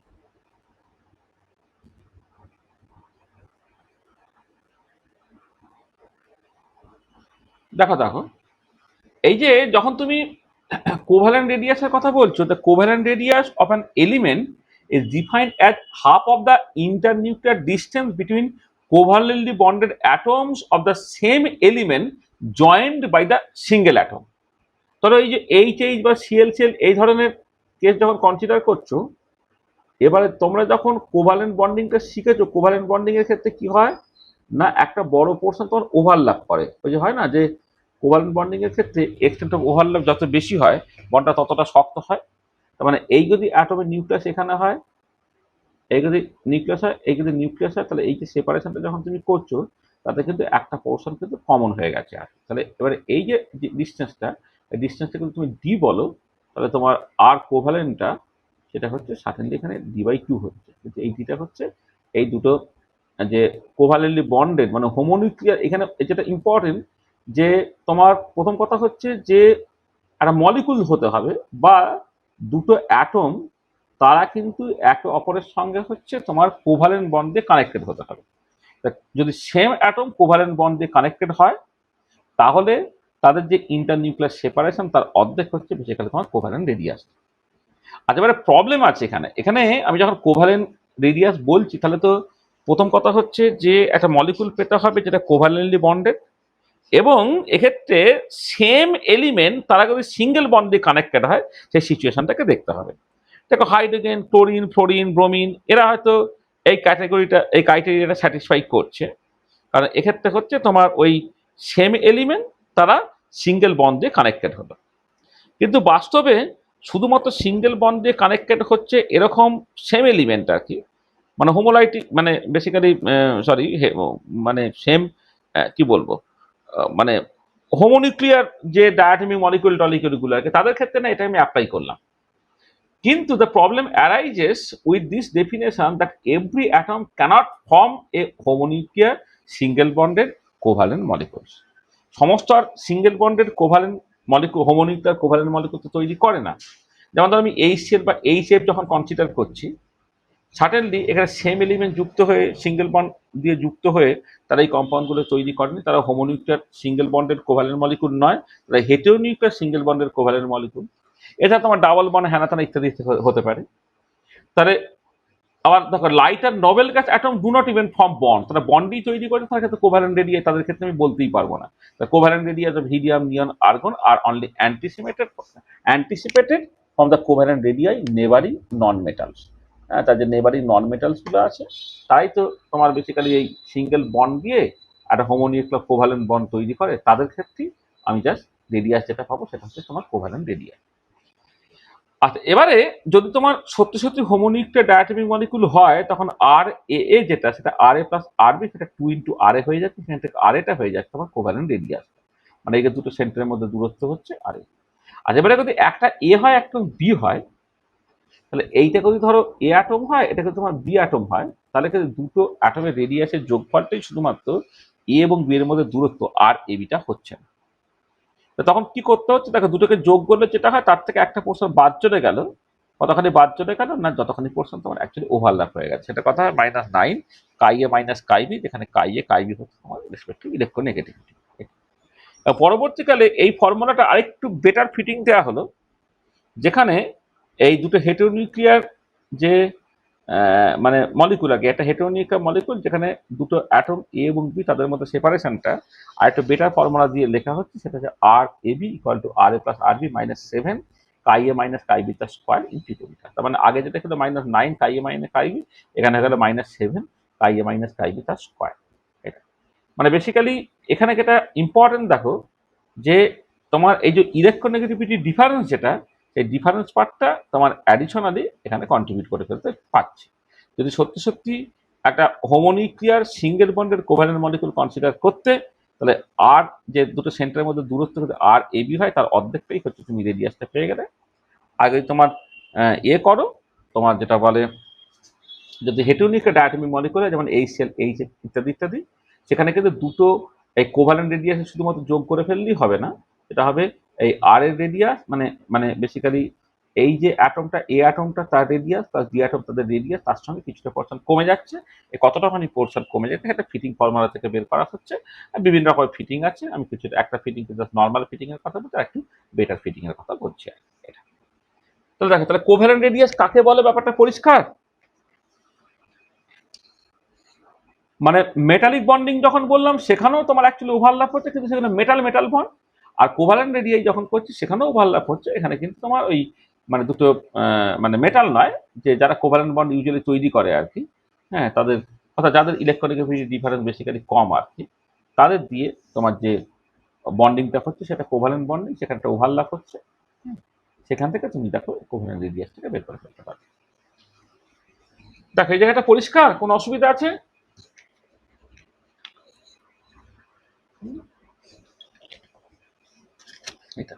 দেখো দেখো, এই যে যখন তুমি কোভ্যালেন্ট রেডিয়াসের কথা বলছো, the covalent radius of an element is defined as half of the internuclear distance between covalently bonded atoms of the same element joined by the single atom। ধরো এই যে এইচ বা সিএল এই ধরনের কেস যখন কনসিডার করছো, এবারে তোমরা যখন কোভালেন্ট বন্ডিংটা শিখেছো, কোভালেন্ট বন্ডিং এর ক্ষেত্রে কি হয় না, একটা বড় পোর্শন তোমার ওভারল্যাপ করে। ওই যে হয় না যে কোভালেন্ট বন্ডিং এর ক্ষেত্রে এক্সটেন্ট অফ ওভারল্যাপ যত বেশি হয়, বন্ডটা ততটা শক্ত হয়। তার মানে এই যদি অ্যাটমের নিউক্লিয়াস এখানে হয়, এই যদি নিউক্লিয়াস হয়, এই যদি নিউক্লিয়াস হয়, তাহলে এই যে সেপারেশনটা যখন তুমি করছো, তাতে কিন্তু একটা পোর্শন কিন্তু কমন হয়ে গেছে। আর তাহলে এবারে এই যে ডিস্টেন্সটা, এই ডিস্টেন্সটা কিন্তু তুমি ডি বলো, তাহলে তোমার আর কোভালেন্টটা সেটা হচ্ছে সার্টেনলি এখানে ডি/2 হচ্ছে। কিন্তু এই ডিটা হচ্ছে এই দুটো যে কোভালেন্টলি বন্ডেড মানে হোমোনিউক্লিয়ার। এখানে যেটা ইম্পর্টেন্ট যে তোমার প্রথম কথা হচ্ছে যে একটা মলিকুল হতে হবে বা দুটো অ্যাটম, তারা কিন্তু একে অপরের সঙ্গে হচ্ছে তোমার কোভালেন্ট বন্ড দিয়ে কানেক্টেড হতে হবে। যদি সেম অ্যাটম কোভালেন্ট বন্ড দিয়ে কানেক্টেড হয়, তাহলে তাদের যে ইন্টারনিউক্লিয়ার সেপারেশন তার অর্ধেক হচ্ছে বেসিক্যালি তোমার কোভালেন্ট রেডিয়াস। আচ্ছা, এবারে প্রবলেম আছে এখানে। এখানে আমি যখন কোভালেন্ট রেডিয়াস বলছি, তাহলে তো প্রথম কথা হচ্ছে যে একটা মলিকুল পেতে হবে যেটা কোভালেন্টলি বন্ডেড, এবং এক্ষেত্রে সেম এলিমেন্ট তারা যদি সিঙ্গেল বন্ড দিয়ে কানেক্টেড হয়, সেই সিচুয়েশনটাকে দেখতে হবে। দেখো হাইড্রোজেন, ক্লোরিন, ফ্লোরিন, ব্রোমিন, এরা হয়তো এই ক্রাইটেরিয়াটা স্যাটিসফাই করছে, কারণ এক্ষেত্রে হচ্ছে তোমার ওই সেম এলিমেন্ট তারা সিঙ্গেল বন্ড দিয়ে কানেক্টেড হলো। কিন্তু বাস্তবে শুধুমাত্র সিঙ্গেল বন্ড দিয়ে কানেক্টেড হচ্ছে এরকম সেম এলিমেন্ট আর কি, মানে হোমোলাইটিক, মানে বেসিক্যালি সরি, মানে সেম, কি বলবো, মানে হোমোনিউক্লিয়ার যে ডায়াটমিক মলিকুল টলিকুলগুলো আছে, তাদের ক্ষেত্রে না এটা আমি অ্যাপ্লাই করলাম। কিন্তু the problem arises with this definition that every atom cannot form a homonuclear single bonded covalent molecules. সমস্ত আর single bonded covalent molecule homonuclear covalent molecule তো তৈরি করে না। যেমন ধর আমি এইচসিএল বা এইচএফ যখন কনসিডার করছি, সার্টেনলি এখানে সেম এলিমেন্ট যুক্ত হয়ে সিঙ্গেল বন্ড দিয়ে যুক্ত হয়ে তারা এই কম্পাউন্ডগুলো তৈরি করেনি। তারা হোমোনিউক্লিয়ার সিঙ্গেল বন্ডেড কোভালেন্ট মলিকুল নয়, তারা হেটেরোনিউক্লিয়ার সিঙ্গেল বন্ডেড কোভালেন্ট মলিকুল। এটা তোমার ডাবল বন্ড, হ্যানাথানা ইত্যাদি হতে পারে। তাহলে আবার দেখো লাইট আর noble gas atom do not even form bond, তারা বন্ডই তৈরি করে, তার ক্ষেত্রে কোভ্যালেন্ট রেডিয়াই তাদের ক্ষেত্রে আমি বলতেই পারবো না। Covalent radius of helium neon argon are only anticipated from the covalent radii neighbouring non metals. হ্যাঁ, তার যে নেবারিং নন মেটালস গুলো আছে তাই তো তোমার বেসিক্যালি এই সিঙ্গেল বন্ড দিয়ে একটা হোমোনিউক্লিয়ার কোভ্যালেন্ট বন্ড তৈরি করে, তাদের ক্ষেত্রেই আমি জাস্ট রেডিয়াস যেটা পাবো সেটা হচ্ছে তোমার কোভ্যালেন্ট রেডিয়াস। আচ্ছা, এবারে যদি তোমার সত্যি সত্যি হোমোনিউক্লিয়ার ডায়াটমিক মলিকুল হয় তখন আর এ যেটা সেটা আর এ প্লাস আর বি সেটা 2 × আর এ হয়ে যাচ্ছে, সেখান থেকে আর এটা হয়ে যাচ্ছে তোমার কোভ্যালেন্ট রেডিয়াস, মানে এই যে দুটো সেন্টারের মধ্যে দূরত্ব হচ্ছে আর এ। আচ্ছা, এবারে যদি একটা এ হয় একটা বি হয়, তাহলে এইটা যদি ধরো এ অ্যাটম হয়, এটা যদি তোমার বি অ্যাটম হয়, তাহলে কিন্তু দুটো অ্যাটমের রেডিয়াসের যোগফলটাই শুধুমাত্র এ এবং বি এর মধ্যে দূরত্ব, আর এ বিটা হচ্ছে না। তো তখন কি করতে হচ্ছে, দেখো দুটোকে যোগ করলে যেটা হয় তার থেকে একটা পোর্শন বাদ চলে গেল, কতখানি বাদ চলে গেল না, যতখানি পোর্শন তোমার অ্যাকচুয়ালি ওভারল্যাপ হয়ে গেছে, সেটা কথা হয় -9 কাই এ মাইনাস কাই বি, যেখানে কাই এ কাই বি হচ্ছে তোমার রেসপেক্টিভ ইলেকট্রোনেগেটিভিটি। পরবর্তীকালে এই ফর্মুলাটা আরেকটু বেটার ফিটিং দেওয়া হলো, যেখানে এই দুটো হেটেরোনিউক্লিয়ার যে মানে মলিকুল, আগে একটা হেটেরোনিউক্লিয়ার মলিকুল যেখানে দুটো অ্যাটম এ এবং বি তাদের মধ্যে সেপারেশনটা আর একটা বেটার ফর্মুলা দিয়ে লেখা হচ্ছে, সেটা হচ্ছে r A B equal to r A plus r B -7 chi A minus chi B তার স্কোয়ার ইনটু মিটার। তার মানে আগে যেটা ছিল -9 কাই এ মাইনাস কাই বি, এখানে গেল -7 chi A minus chi B তার স্কোয়ার। এটা মানে বেসিক্যালি এখানে যেটা ইম্পর্টেন্ট দেখো, যে তোমার এই যে ইলেকট্রোনেগেটিভিটি ডিফারেন্স যেটা, এই ডিফারেন্স পার্টটা তোমার অ্যাডিশনালি এখানে কন্ট্রিবিউট করে ফেলতে পারছে। যদি সত্যি সত্যি একটা হোমোনিউক্লিয়ার সিঙ্গেল বন্ডের কোভ্যালেন্ট মলিকুল কনসিডার করতে, তাহলে আর যে দুটো সেন্টারের মধ্যে দূরত্ব যদি আর এ বি হয়, তার অর্ধেকটাই হচ্ছে তুমি রেডিয়াসটা পেয়ে গেলে। আগে তোমার এ করো, তোমার যেটা বলে যদি হেটেরোনিউক্লিয়ার ডায়াটমিক মলিকুল হয়, যেমন HCl এইচ ইত্যাদি ইত্যাদি, সেখানে কিন্তু দুটো এই কোভ্যালেন্ট রেডিয়াস শুধুমাত্র যোগ করে ফেললেই হবে না, এটা হবে এই আর এর রেডিয়াস, মানে মানে বেসিক্যালি এই যে অ্যাটমটা এ অ্যাটমটা তার রেডিয়াস প্লাস বি অ্যাটম তাদের রেডিয়াস, তার সঙ্গে কিছুটা পোর্শন কমে যাচ্ছে, এই কতটাখানি পোর্শন কমে যাচ্ছে একটা ফিটিং ফর্মুলা থেকে বের করা হচ্ছে। বিভিন্ন রকমের ফিটিং আছে, আমি কিছু একটা ফিটিং জাস্ট নর্মাল ফিটিং এর কথা বলছি, আর একটু বেটার ফিটিং এর কথা বলছি আর এটা। তাহলে দেখো, তাহলে কোভ্যালেন্ট রেডিয়াস কাকে বলে ব্যাপারটা পরিষ্কার। মানে মেটালিক বন্ডিং যখন বললাম সেখানেও তোমার অ্যাকচুয়ালি ওভারল্যাপ হচ্ছে, কিন্তু সেখানে মেটাল মেটাল বন্ড। আর কোভালেন্ট রেডিয়াই যখন করছি সেখানেও ওভারল্যাপ হচ্ছে, এখানে কিন্তু তোমার ওই মানে দুটো মানে মেটাল নয়, যে যারা কোভালেন্ট বন্ড ইউজুয়ালি তৈরি করে আর কি, হ্যাঁ তাদের, অর্থাৎ যাদের ইলেকট্রনিক ডিফারেন্স বেসিক্যালি কম আর কি, তাদের দিয়ে তোমার যে বন্ডিংটা হচ্ছে সেটা কোভালেন্ট বন্ডিং, সেখানে একটা ওভারল্যাপ হচ্ছে। সেখান থেকে তুমি দেখো কোভালেন্ট রেডিয়াসটাকে বের করে ফেলতে পারবে। দেখো এই জায়গাটা পরিষ্কার, কোনো অসুবিধা আছে? এটা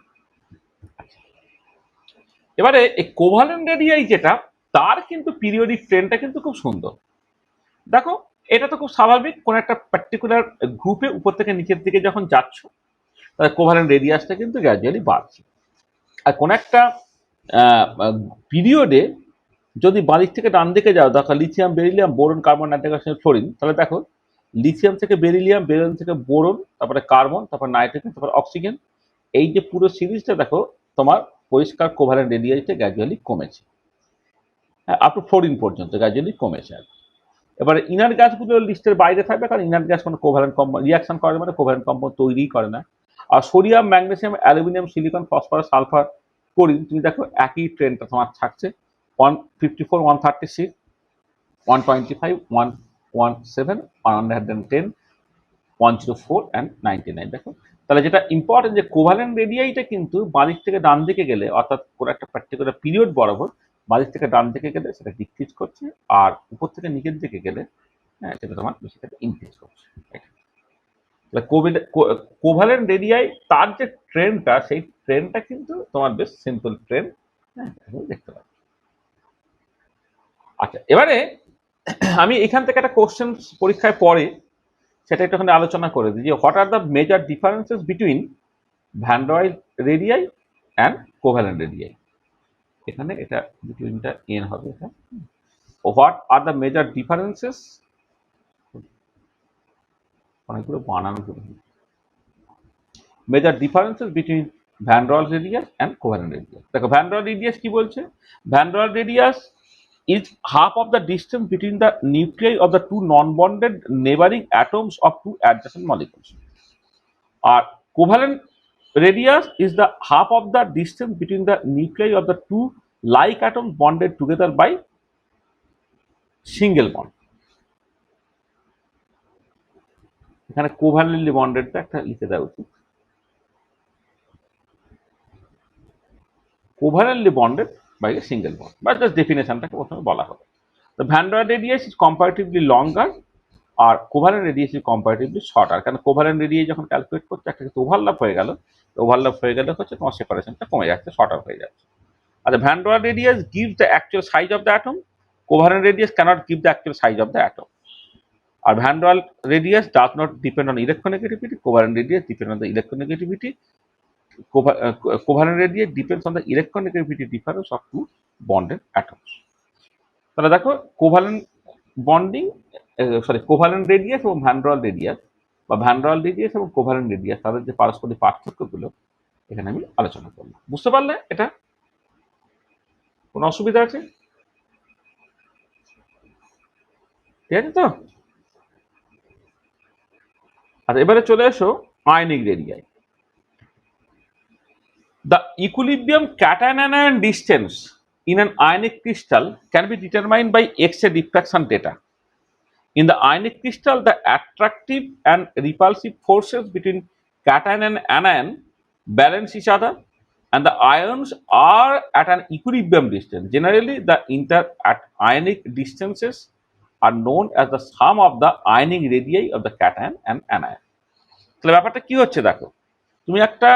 এবারে এই কোভালেন্ট রেডিয়াই যেটা, তার কিন্তু পিরিয়ডিক ট্রেনটা কিন্তু খুব সুন্দর। দেখো, এটা তো খুব স্বাভাবিক, কোন একটা পার্টিকুলার গ্রুপে উপর থেকে নিচের দিকে যখন যাচ্ছ, তাহলে কোভালেন্ট রেডিয়াসটা কিন্তু গ্র্যাজুয়ালি বাড়ছে। আর কোন একটা পিরিয়ডে যদি বাঁদিক থেকে ডান দিকে যাও, দেখো lithium beryllium boron carbon nitrogen fluorine, তাহলে দেখো লিথিয়াম থেকে বেরিলিয়াম, বেরিলিয়াম থেকে বোরন, তারপরে কার্বন, তারপর নাইট্রোজেন, তারপর অক্সিজেন, এই যে পুরো সিরিজটা দেখো তোমার পরিষ্কার কোভালেন্ট রেডিয়াসটা গ্র্যাজুয়ালি কমেছে, আপ টু ফ্লোরিন পর্যন্ত গ্র্যাজুয়ালি কমেছে। এবারে ইনার গ্যাসগুলো লিস্টের বাইরে থাকবে, কারণ ইনার গ্যাস কোনো কোভালেন্ট কম্পাউন্ড রিয়াকশন করে মানে কোভালেন্ট কম্পাউন্ড তৈরিই করে না। আর sodium, magnesium, aluminium, silicon, phosphorus, sulphur, chlorine, তুমি দেখো একই ট্রেনটা তোমার থাকছে, 154, 136, 125, 117, 110, 104 অ্যান্ড 99। দেখো, তাহলে যেটা ইম্পর্টেন্ট যে কোভালেন্ট রেডিয়াইটা কিন্তু বাঁদিক থেকে ডান দিকে গেলে, অর্থাৎ কোনো একটা পার্টিকুলার পিরিয়ড বরাবর বাঁদিক থেকে ডান দিকে গেলে সেটা ডিক্রিজ করছে, আর উপর থেকে নিচের দিকে গেলে হ্যাঁ সেটা তোমার বেশিটাকে ইনক্রিজ করছে। কোভালেন্ট রেডিয়াই তার যে ট্রেনটা, সেই ট্রেনটা কিন্তু তোমার বেশ সিম্পল ট্রেন, হ্যাঁ দেখতে পাচ্ছি। আচ্ছা, এবারে আমি এখান থেকে একটা কোশ্চেন পরীক্ষায় পড়ে, সেটা একটুখানি আলোচনা করে দিই, যে what are the major differences between van der Waals radii and covalent radii. এখানে এটা বিটুইনটা এন হবে, এটা what are the major differences, অনেকগুলো বানানো করে major differences between van der Waals radius and covalent radius. দেখো ভ্যান ডের ওয়ালস রেডিয়াস কি বলছে, van der Waals radius is half of the distance between the nuclei of the two non-bonded neighboring atoms of two adjacent molecules. Or covalent radius is the half of the distance between the nuclei of the two like atoms bonded together by single bond. এখানে কোভ্যালেন্টলি বন্ডেডটা একটা লিখে দেওয়া উচিত। Covalently bonded by a single bond, বা জাস্ট ডেফিনেশনটাকে প্রথমে বলা হবে। তো van der radius is comparatively longer আর covalent radius is comparatively shorter. কারণ কোভ্যালেন্ট রেডিয়াস যখন ক্যালকুলেট করছে একটা কিন্তু ওভারল্যাপ হয়ে গেল, ওভারল্যাপ হয়ে গেলে হচ্ছে তোমার সেপারেশনটা কমে যাচ্ছে, শর্টার হয়ে যাচ্ছে। আচ্ছা, van der radius gives the actual size of the atom, covalent radius cannot give the actual size of the atom. আর van der radius does not depend on electronegativity, covalent radius depend on the electronegativity, covalent radius depends on the electronegativity difference of two bonded atoms. তাহলে দেখো কোভ্যালেন্ট বন্ডিং, কোভ্যালেন্ট রেডিয়াস এবং ভ্যান ডের রেডিয়াস বা ভ্যান ডের রেডিয়াস এবং কোভ্যালেন্ট রেডিয়াস তাদের যে পারস্পরিক পার্থক্যগুলো এখানে আমি আলোচনা করলাম। বুঝতে পারলে এটা? কোনো অসুবিধা আছে? ঠিক আছে তো? আচ্ছা, এবারে চলে এসো ionic radii. The equilibrium cation-anion distance in an ionic crystal can be determined by X-ray diffraction data. In the ionic crystal, the attractive and repulsive forces between cation and anion balance each other, and the ions are at an equilibrium distance. Generally, the inter-ionic distances are known as the sum of the ionic radii of the cation and anion. তাহলে ব্যাপারটা কি হচ্ছে দেখো, তুমি একটা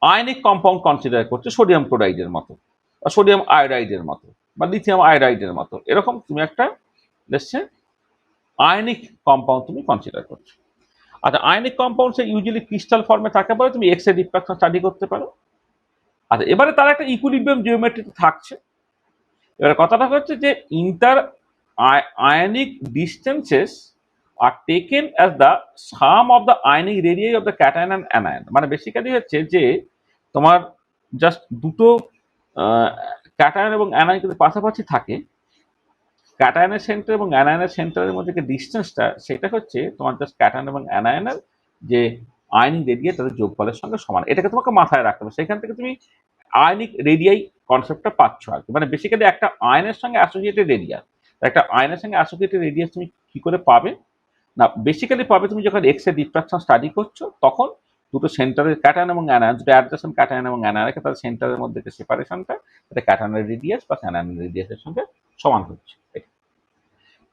আয়নিক কম্পাউন্ড কনসিডার করছো সোডিয়াম ক্লোরাইডের মতো বা সোডিয়াম আয়োডাইডের মতো বা লিথিয়াম আয়োডাইডের মতো, এরকম তুমি একটা দেখছে আয়নিক কম্পাউন্ড তুমি কনসিডার করছো। আচ্ছা, আয়নিক কম্পাউন্ড ইউজুয়ালি ক্রিস্টাল ফর্মে থাকে বলে তুমি এক্স রে ডিফ্রাকশন স্টাডি করতে পারো। আচ্ছা, এবারে তার একটা ইকুইলিব্রিয়াম জিওমেট্রি থাকছে। এবারে কথাটা হচ্ছে যে inter ionic distances are taken as the sum of the ionic radii of the cation and anion। মানে বেসিক্যালি হচ্ছে যে তোমার জাস্ট দুটো ক্যাটায়ন এবং অ্যানায়ন কিন্তু পাশাপাশি থাকে, ক্যাটায়নের সেন্টার এবং অ্যানায়নের সেন্টারের মধ্যে যে ডিস্টেন্সটা সেটা হচ্ছে তোমার জাস্ট ক্যাটায়ন এবং অ্যানায়নের যে আয়নিক রেডিয়াই তাদের যোগফলের সঙ্গে সমান। এটাকে তোমাকে মাথায় রাখতে হবে, সেখান থেকে তুমি আয়নিক রেডিয়াই কনসেপ্টটা পাচ্ছ আর কি। মানে বেসিক্যালি একটা আয়নের সঙ্গে অ্যাসোসিয়েটেড রেডিয়াস, একটা আয়নের সঙ্গে অ্যাসোসিয়েটেড রেডিয়াস তুমি কি করে পাবে না, বেসিক্যালি পাবে তুমি যখন এক্স রে ডিফ্রাকশন স্টাডি করছো তখন দুটো সেন্টারের ক্যাটায়ন এবং অ্যানায়ন, দুটো অ্যাডজেসেন্ট ক্যাটায়ন এবং অ্যানায়ন রেখে তাদের সেন্টারের মধ্যে যে সেপারেশনটা এটা ক্যাটায়নের রেডিয়াস বা অ্যানায়নের রেডিয়াসের সঙ্গে সমান হচ্ছে।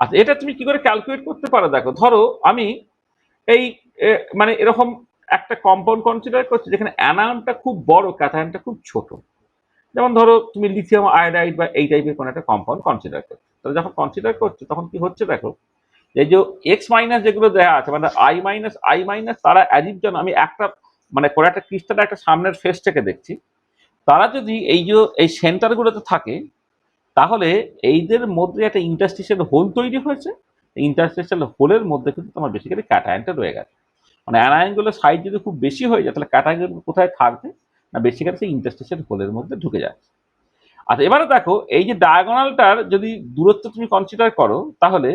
আচ্ছা, এটা তুমি কি করে ক্যালকুলেট করতে পারো দেখো, ধরো আমি এই মানে এরকম একটা কম্পাউন্ড কনসিডার করছি যেখানে অ্যানায়নটা খুব বড়, ক্যাটায়নটা খুব ছোট। যেমন ধরো তুমি লিথিয়াম আয়োডাইড বা এই টাইপের কোনো একটা কম্পাউন্ড কনসিডার করছো, তাহলে যখন কনসিডার করছো তখন কি হচ্ছে দেখো, এই যে এক্স মাইনাস যেগুলো দেওয়া আছে মানে আই মাইনাস তারা অ্যাজিভ যেন আমি একটা মানে কোনো একটা ক্রিস্টালের একটা সামনের ফেস থেকে দেখছি, তারা যদি এই যে এই সেন্টারগুলোতে থাকে তাহলে এইদের মধ্যে একটা ইন্টারস্টিশিয়াল হোল তৈরি হয়েছে। ইন্টারস্টিশিয়াল হোলের মধ্যে কিন্তু তোমার বেসিক্যালি ক্যাটায়নটা রয়ে গেছে। মানে অ্যানায়নগুলোর সাইজ যদি খুব বেশি হয়ে যায় তাহলে ক্যাটায়নগুলো কোথায় থাকবে না, বেসিক্যালি সেই ইন্টারস্টিশিয়াল হোলের মধ্যে ঢুকে যাচ্ছে। আচ্ছা, এবারে দেখো এই যে ডায়াগোনালটার যদি দূরত্ব তুমি কনসিডার করো তাহলে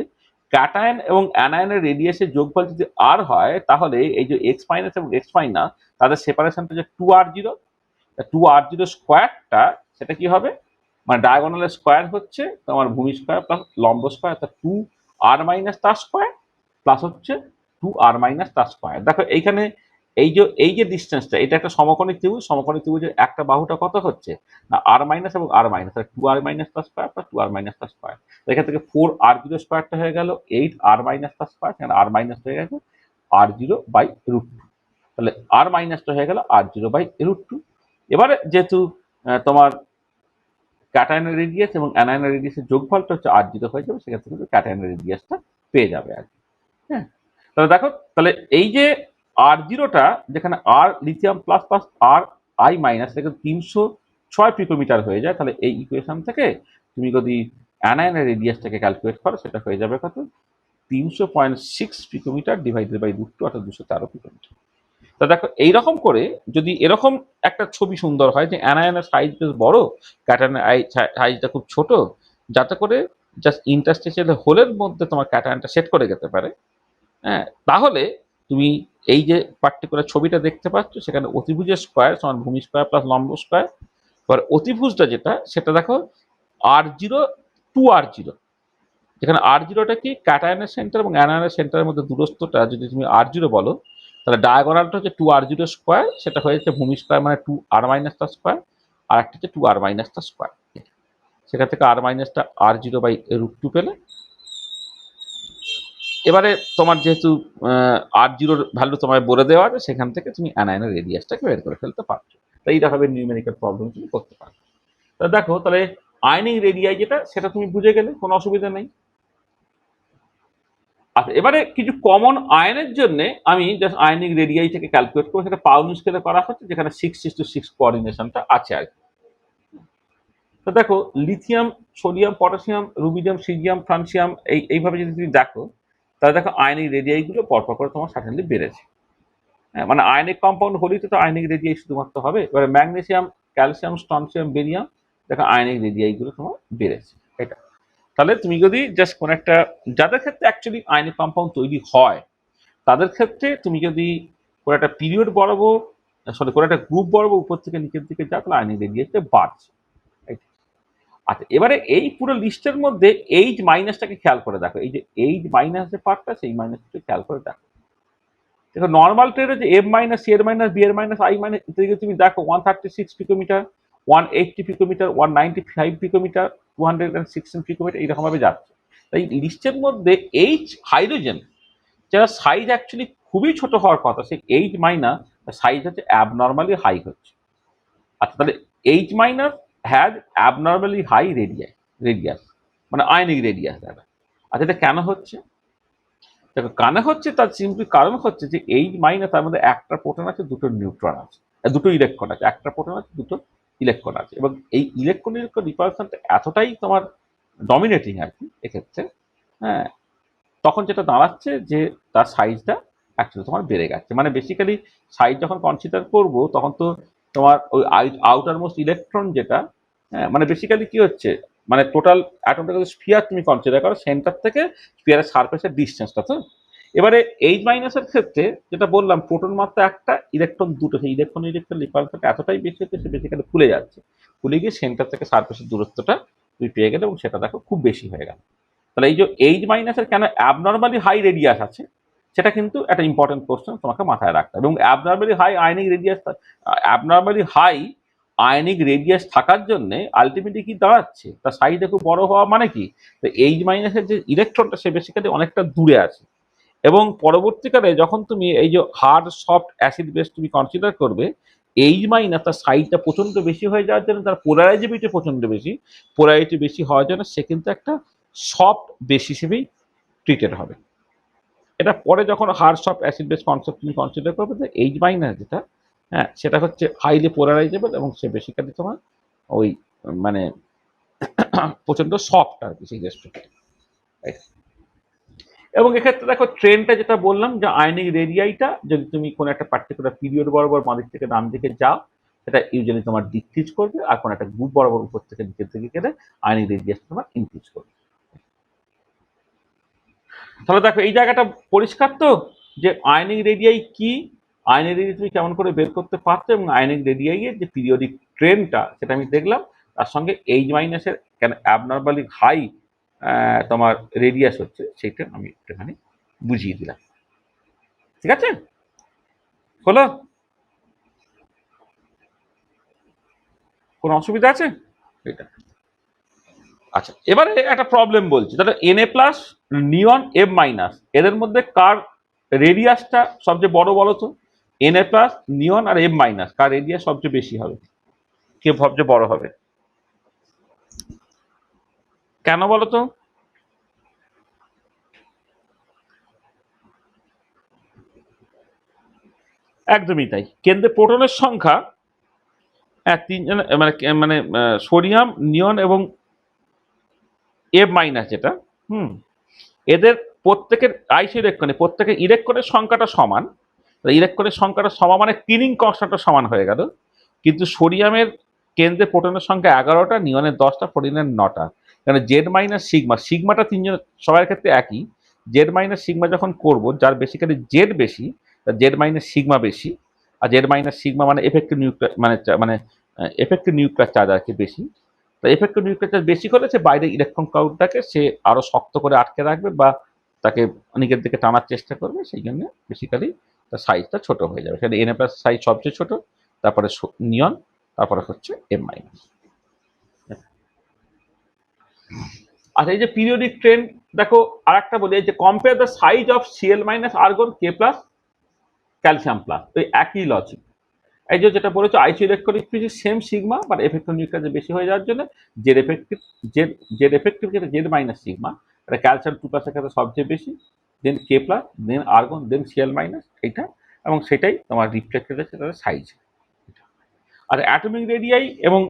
ক্যাটায়ন এবং অ্যানায়নের রেডিয়াসের যোগফল যদি আর হয় তাহলে এই যে এক্স মাইনাস এবং এক্স মাইনাস তাদের সেপারেশনটা যে 2r0, 2r0 স্কোয়ারটা সেটা কি হবে, মানে ডায়াগোনালের স্কোয়ার হচ্ছে তোমার ভূমি স্কোয়ার প্লাস লম্ব স্কোয়ার, অর্থাৎ 2r মাইনাস তার স্কোয়ার প্লাস হচ্ছে 2r মাইনাস তার স্কোয়ার। দেখো এইখানে এই যে ডিস্টেন্সটা এটা একটা সমকোণী ত্রিভুজ, সমকোণী ত্রিভুজের একটা বাহুটা কত হচ্ছে না আর মাইনাস এবং আর মাইনাস, 2r মাইনাস তার স্কোয়ার প্লাস 2r মাইনাস তার স্কোয়ার। এখান থেকে 4r0 স্কোয়ারটা হয়ে গেল 8r মাইনাস তার স্কোয়ার, এখানে আর মাইনাস হয়ে গেছে r0/√2, তাহলে আর মাইনাসটা হয়ে গেল r0/√2। এবারে যেহেতু তোমার ক্যাটায়নের রেডিয়াস এবং অ্যানায়নের রেডিয়াসের যোগফলটা হচ্ছে r0 হয়ে যাবে, সেক্ষেত্রে কিন্তু ক্যাটায়নের রেডিয়াসটা পেয়ে যাবে আর কি। হ্যাঁ, তাহলে দেখো তাহলে এই যে r0টা যেখানে r lithium plus plus r I minus থেকে 306 পিকোমিটার হয়ে যায়, তাহলে এই ইকুয়েশন থেকে তুমি যদি অ্যানায়নের রেডিয়াসটাকে ক্যালকুলেট করো সেটা হয়ে যাবে কত, 300.6 পিকোমিটার ডিভাইডেড বাই √2 অর্থাৎ 213 পিকোমিটার। তা দেখো এইরকম করে যদি এরকম একটা ছবি সুন্দর হয় যে অ্যানায়নের সাইজ বেশ বড়, ক্যাটায়নের সাইজটা খুব ছোট, যাতে করে জাস্ট ইন্টারস্টেশিয়াল হোলের মধ্যে তোমার ক্যাটায়নটা সেট করে যেতে পারে, হ্যাঁ, তাহলে তুমি এই যে পার্টিকুলার ছবিটা দেখতে পাচ্ছ সেখানে অতিভুজের স্কোয়ার সমান ভূমি স্কোয়ার প্লাস লম্ব স্কোয়ার। এবার অতিভুজটা যেটা সেটা দেখো R0 2R0, যেখানে R0টা কি ক্যাটায়নের সেন্টার এবং অ্যানায়নের সেন্টারের মধ্যে দূরত্বটা যদি তুমি R0 বলো, তাহলে ডায়াগোনালটা হচ্ছে 2R0 স্কোয়ার, সেটা হয়ে যাচ্ছে ভূমি স্কোয়ার মানে 2R মাইনাস তার স্কোয়ার, আর একটা হচ্ছে 2R মাইনাস তার স্কোয়ার। সেখান থেকে R মাইনাসটা R0/√2 পেলে। এবারে তোমার যেহেতু R0 ভ্যালু তোমায় বলে দেওয়া আছে, সেখান থেকে তুমি অ্যানায়নের রেডিয়াসটাকে বের করে ফেলতে পারছো। তো এইরকম নিউমেরিক্যাল প্রবলেম তুমি করতে পারো। তা দেখো তাহলে আয়নিক রেডিয়াই যেটা সেটা তুমি বুঝে গেলে, কোনো অসুবিধা নেই। আচ্ছা, এবারে কিছু কমন আয়নের জন্য আমি জাস্ট আয়নিক রেডিয়াই থেকে ক্যালকুলেট করবো, সেটা পাউন্ড স্কেলে করা হচ্ছে, যেখানে 6:6 কোঅর্ডিনেশনটা আছে আর কি। তো দেখো lithium, sodium, potassium, rubidium, caesium, francium এইভাবে যদি তুমি দেখো, তাহলে দেখো আয়নিক রেডিয়াইগুলো পরপর করে তোমার সার্টেনলি বেড়েছে। হ্যাঁ, মানে আয়নিক কম্পাউন্ড হলেই তো আয়নিক রেডিয়াই শুধুমাত্র হবে। এবারে ম্যাগনেসিয়াম, ক্যালসিয়াম, স্ট্রনসিয়াম, বেরিয়াম, দেখো আয়নিক রেডিয়াইগুলো তোমার বেড়েছে। এটা তাহলে তুমি যদি জাস্ট কোন একটা, যাদের ক্ষেত্রে অ্যাকচুয়ালি আয়নিক কম্পাউন্ড তৈরি হয় তাদের ক্ষেত্রে তুমি যদি কোনো একটা পিরিয়ড বরাবর, সরি কোনো একটা গ্রুপ বরাবর উপর থেকে নিচের দিকে যাও, তাহলে আয়নিক রেডিয়াসটা বাড়ছে। আচ্ছা, এবারে এই পুরো লিস্টের মধ্যে এইচ মাইনাসটাকে খেয়াল করে দেখো, এই যে এইচ মাইনাস যে পার্টটা, সেই মাইনাসটা খেয়াল করে দেখো। দেখো নর্মাল ট্রেডে যে এম মাইনাস, সি এর মাইনাস, বি এর মাইনাস, আই মাইনাস ইত্যাদি তুমি দেখো 136 পিকোমিটার, 180 পিকোমিটার, 195 পিকোমিটার, 216 পিকোমিটার এইরকম ভাবে যাচ্ছে। তাই লিস্টের মধ্যে এইচ হাইড্রোজেন যারা সাইজ অ্যাকচুয়ালি খুবই ছোট হওয়ার কথা, সেই এইচ মাইনাস সাইজ হচ্ছে অ্যাবনর্মালি হাই হচ্ছে। আচ্ছা, তাহলে H minus has abnormally high radius, মানে আয়নিক রেডিয়াস দ্বারা। আচ্ছা, এটা কেন হচ্ছে? দেখো কেন হচ্ছে তার সিম্পলি কারণ হচ্ছে যে এইচ মাইনাস তার মধ্যে একটা প্রোটন আছে, দুটো নিউট্রন আছে, দুটো ইলেকট্রন আছে, একটা প্রোটন আছে, দুটো ইলেকট্রন আছে, এবং এই ইলেকট্রন রিপালশনটা এতটাই তোমার ডমিনেটিং আর কি এক্ষেত্রে। হ্যাঁ, তখন যেটা দাঁড়াচ্ছে যে তার সাইজটা অ্যাকচুয়ালি তোমার বেড়ে গেছে। মানে বেসিক্যালি সাইজ যখন কনসিডার করবো তখন তো তোমার ওই আউটার মোস্ট ইলেকট্রন যেটা, হ্যাঁ, মানে বেসিক্যালি কি হচ্ছে, মানে টোটাল অ্যাটমটাকে স্ফিয়ার তুমি কনসিডার করো, সেন্টার থেকে স্ফিয়ারের সারফেসের ডিস্টেন্সটা। তো এবারে এইচ মাইনাসের ক্ষেত্রে যেটা বললাম, প্রোটন মাত্র একটা, ইলেকট্রন দুটো, সেই ইলেকট্রন রিপালশনটা এতটাই বেশি হচ্ছে, সে বেসিক্যালি ফুলে যাচ্ছে, ফুলে গিয়ে সেন্টার থেকে সারফেসের দূরত্বটা তুমি পেয়ে গেলে, এবং সেটা দেখো খুব বেশি হয়ে গেল। তাহলে এই যে এইচ মাইনাসের কেন অ্যাবনর্মালি হাই রেডিয়াস আছে, সেটা কিন্তু একটা ইম্পর্টেন্ট কোশ্চেন, তোমাকে মাথায় রাখতে হবে। এবং abnormally high ionic radius, abnormally high ionic radius থাকার জন্য আলটিমেটলি কি দাঁড়াচ্ছে, তার সাইজ একটু বড় হওয়া মানে কি, তো এইচ মাইনাসের যে ইলেকট্রনটা সে বেসিক্যালি অনেকটা দূরে আছে, এবং পরবর্তীকালে যখন তুমি এই যে হার্ড সফট অ্যাসিড বেস তুমি কনসিডার করবে, এইচ মাইনাস তার সাইজটা প্রচন্ড বেশি হয়ে যাওয়ার জন্য, তার পোলারাইজিবিলিটি প্রচন্ড বেশি, পোলারিটি বেশি হওয়ার জন্য সে কিন্তু একটা সফট বেস হিসেবেই ট্রিটেড হবে। এটা পরে যখন hard soft acid base concept তুমি কনসিডার করবে, যে এইচ মাইনাস যেটা, হ্যাঁ, সেটা হচ্ছে হাইলি পোলারাইজেবল, এবং সে বেসিক্যালি তোমার ওই মানে প্রচন্ড সফট আর কি সেই রেসপেক্টে। এবং এক্ষেত্রে দেখো ট্রেনটা যেটা বললাম, যে আয়নিক রেডিয়াইটা যদি তুমি কোনো একটা পার্টিকুলার পিরিয়ড বরাবর বাঁ দিক থেকে ডান দিকে যাও, সেটা ইউজুয়ালি তোমার ডিক্রিজ করবে, আর কোনো একটা গ্রুপ বরাবর উপর থেকে নিচের দিকে গেলে আয়নিক রেডিয়াস তোমার ইনক্রিজ করবে। তাহলে দেখো এই জায়গাটা পরিষ্কার তো, যে আয়নিক রেডিয়াই কি, আয়নিক রেডিয়াই তুমি কেমন করে বের করতে পারছো, এবং আয়নিক রেডিয়াইয়ের যে পিরিয়ডিক ট্রেনটা সেটা আমি দেখলাম, তার সঙ্গে এইচ মাইনাসের কেন অ্যাবনর্মালি হাই তোমার রেডিয়াস হচ্ছে, সেটা আমি একটুখানি বুঝিয়ে দিলাম। ঠিক আছে, হলো? কোনো অসুবিধা আছে এটা? আচ্ছা, এবারে একটা প্রবলেম বলছি, তাহলে Na+, নিয়ন, M-, এদের মধ্যে কার রেডিয়াসটা সবচেয়ে বড় বলো তো? Na+, নিয়ন আর M-, কার রেডিয়াস সবচেয়ে বেশি হবে, কে সবচেয়ে বড় হবে? কেন বলো তো? একদমই তাই, কেন্দ্রে প্রোটনের সংখ্যা, হ্যাঁ, তিনজন, মানে মানে সোডিয়াম, নিয়ন এবং M-, যেটা, হুম, এদের প্রত্যেকের আইসি ইলেকট্রনে, প্রত্যেকের ইলেকট্রনের সংখ্যাটা সমান। ইলেকট্রনের সংখ্যাটা সমান মানে ক্লিনিং কনস্ট্যান্টটা সমান হয়ে গেল, কিন্তু সোডিয়ামের কেন্দ্রে প্রোটনের সংখ্যা 11টা, নিয়নের 10টা, ফ্লোরিনের 9টা। কারণ জেড মাইনাস সিগমা, সিগমাটা তিনজন সবার ক্ষেত্রে একই, জেড মাইনাস সিগমা যখন করব যার বেসিক্যালি জেড বেশি, জেড মাইনাস সিগমা বেশি, আর জেড মাইনাস সিগমা মানে এফেক্টিভ নিউক্লিয়ার মানে এফেক্টিভ নিউক্লিয়ার চার্জ আর কি বেশি। তো এফেক্টিভ নিউক্লিয়ার চার্জ বেশি করলে সে বাইরে ইলেকট্রন ক্লাউডটাকে সে আরো শক্ত করে আটকে রাখবে বা তাকে নিজের দিকে টানার চেষ্টা করবে, সেই জন্য বেসিক্যালি তার সাইজটা ছোট হয়ে যাবে। সেটা এন প্লাস সাইজ সবচেয়ে ছোট, তারপরে নিয়ন, তারপরে হচ্ছে এম মাইনাস। আচ্ছা, এই যে পিরিয়ডিক ট্রেন দেখো, আর একটা বলি যে compare the size of CL minus argon k plus calcium plus, ওই একই লজিক। এই যে যেটা বলেছো আইসো electronic physics same sigma, but effective nuclear বেশি হয়ে যাওয়ার জন্য জেড এফেক্টিভ, জেড এফেক্টিভ যেটা জেড মাইনাস সিগমা, এটা ক্যালসিয়াম 2+এর ক্ষেত্রে সবচেয়ে বেশি, দেন কে প্লাস, দেন আর্গন, দেন সিএল মাইনাস, এইটা, এবং সেটাই তোমার রিফ্লেক্টেড আছে তাদের সাইজ। আর অ্যাটমিক রেডিয়াই এবং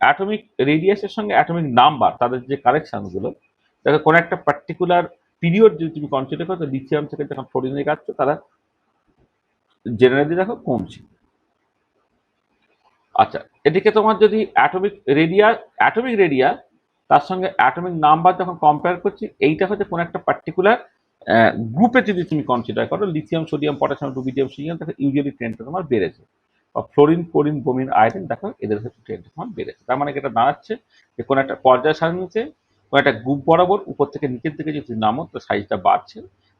অ্যাটমিক রেডিয়াসের সঙ্গে অ্যাটমিক নাম্বার, তাদের যে কারেকশনগুলো, দেখো কোনো একটা পার্টিকুলার পিরিয়ড যদি তুমি কনসিডার করো, লিথিয়াম থেকে যখন ফ্লোরিনে যাচ্ছ তারা জেনারেলি দেখো কমছে। আচ্ছা, এদিকে তোমার যদি অ্যাটমিক রেডিয়া তার সঙ্গে অ্যাটমিক নাম্বার যখন কম্পেয়ার করছি, এইটা হচ্ছে কোনো একটা পার্টিকুলার গ্রুপে যদি তুমি কনসিডার করো, lithium, sodium, potassium, rubidium, caesium, দেখো ইউজুয়ালি ট্রেন্ডটা তোমার বেড়েছে। বা ফ্লোরিন, ক্লোরিন, ব্রোমিন, আয়রন, দেখো এদের ক্ষেত্রে ট্রেন্ডটা তোমার বেড়েছে। তার মানে এটা দাঁড়াচ্ছে যে কোনো একটা পর্যায় সারণীতে কোনো একটা গ্রুপ বরাবর উপর থেকে নিচের দিকে যদি নামো তো সাইজটা বাড়ছে,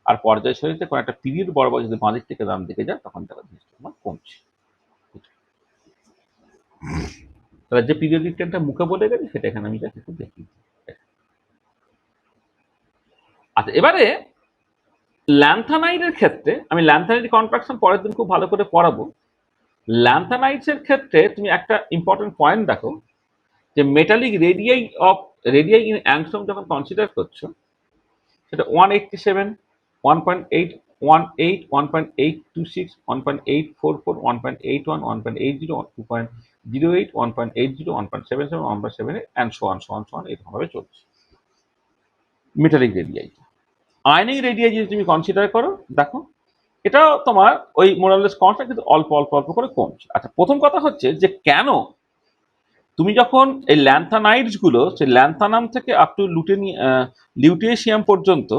আর পর্যায় সারণীতে কোনো একটা পিরিয়ড বরাবর যদি বাঁ দিক থেকে ডান দিকে যায় তখন দেখো জিনিসটা তোমার কমছে। তাহলে যে পিরিয়ডিক ট্রেনটা মুখে বলে গেছে সেটা এখানে আমি জাস্ট একটু দেখি। আচ্ছা, এবারে ল্যান্থানাইডের ক্ষেত্রে আমি ল্যান্থানাইড কন্ট্রাকশন পরের দিন খুব ভালো করে পড়াবো। ল্যান্থানাইডসের ক্ষেত্রে তুমি একটা ইম্পর্টেন্ট পয়েন্ট দেখো যে মেটালিক রেডিয়াই ইন অ্যাংস্ট্রম যখন কনসিডার করছো, সেটা 187, 1.8, 1.8, 1.826, 1.844, 1.81, 1.80, 2.08, 1.80, 1.77, 1.78 and so on এরকম ভাবে চলছে মেটালিক রেডিয়াই। আয়নিক রেডিয়াই যদি তুমি কনসিডার করো, দেখো এটাও তোমার ওই মোরালেস কনস্ট্যান্ট, কিন্তু অল্প অল্প অল্প করে কমছে। আচ্ছা, প্রথম কথা হচ্ছে যে কেন তুমি যখন এই ল্যান্থানাইডস গুলো সেই ল্যান্থানাম থেকে আপ টু লিউটেশিয়াম পর্যন্ত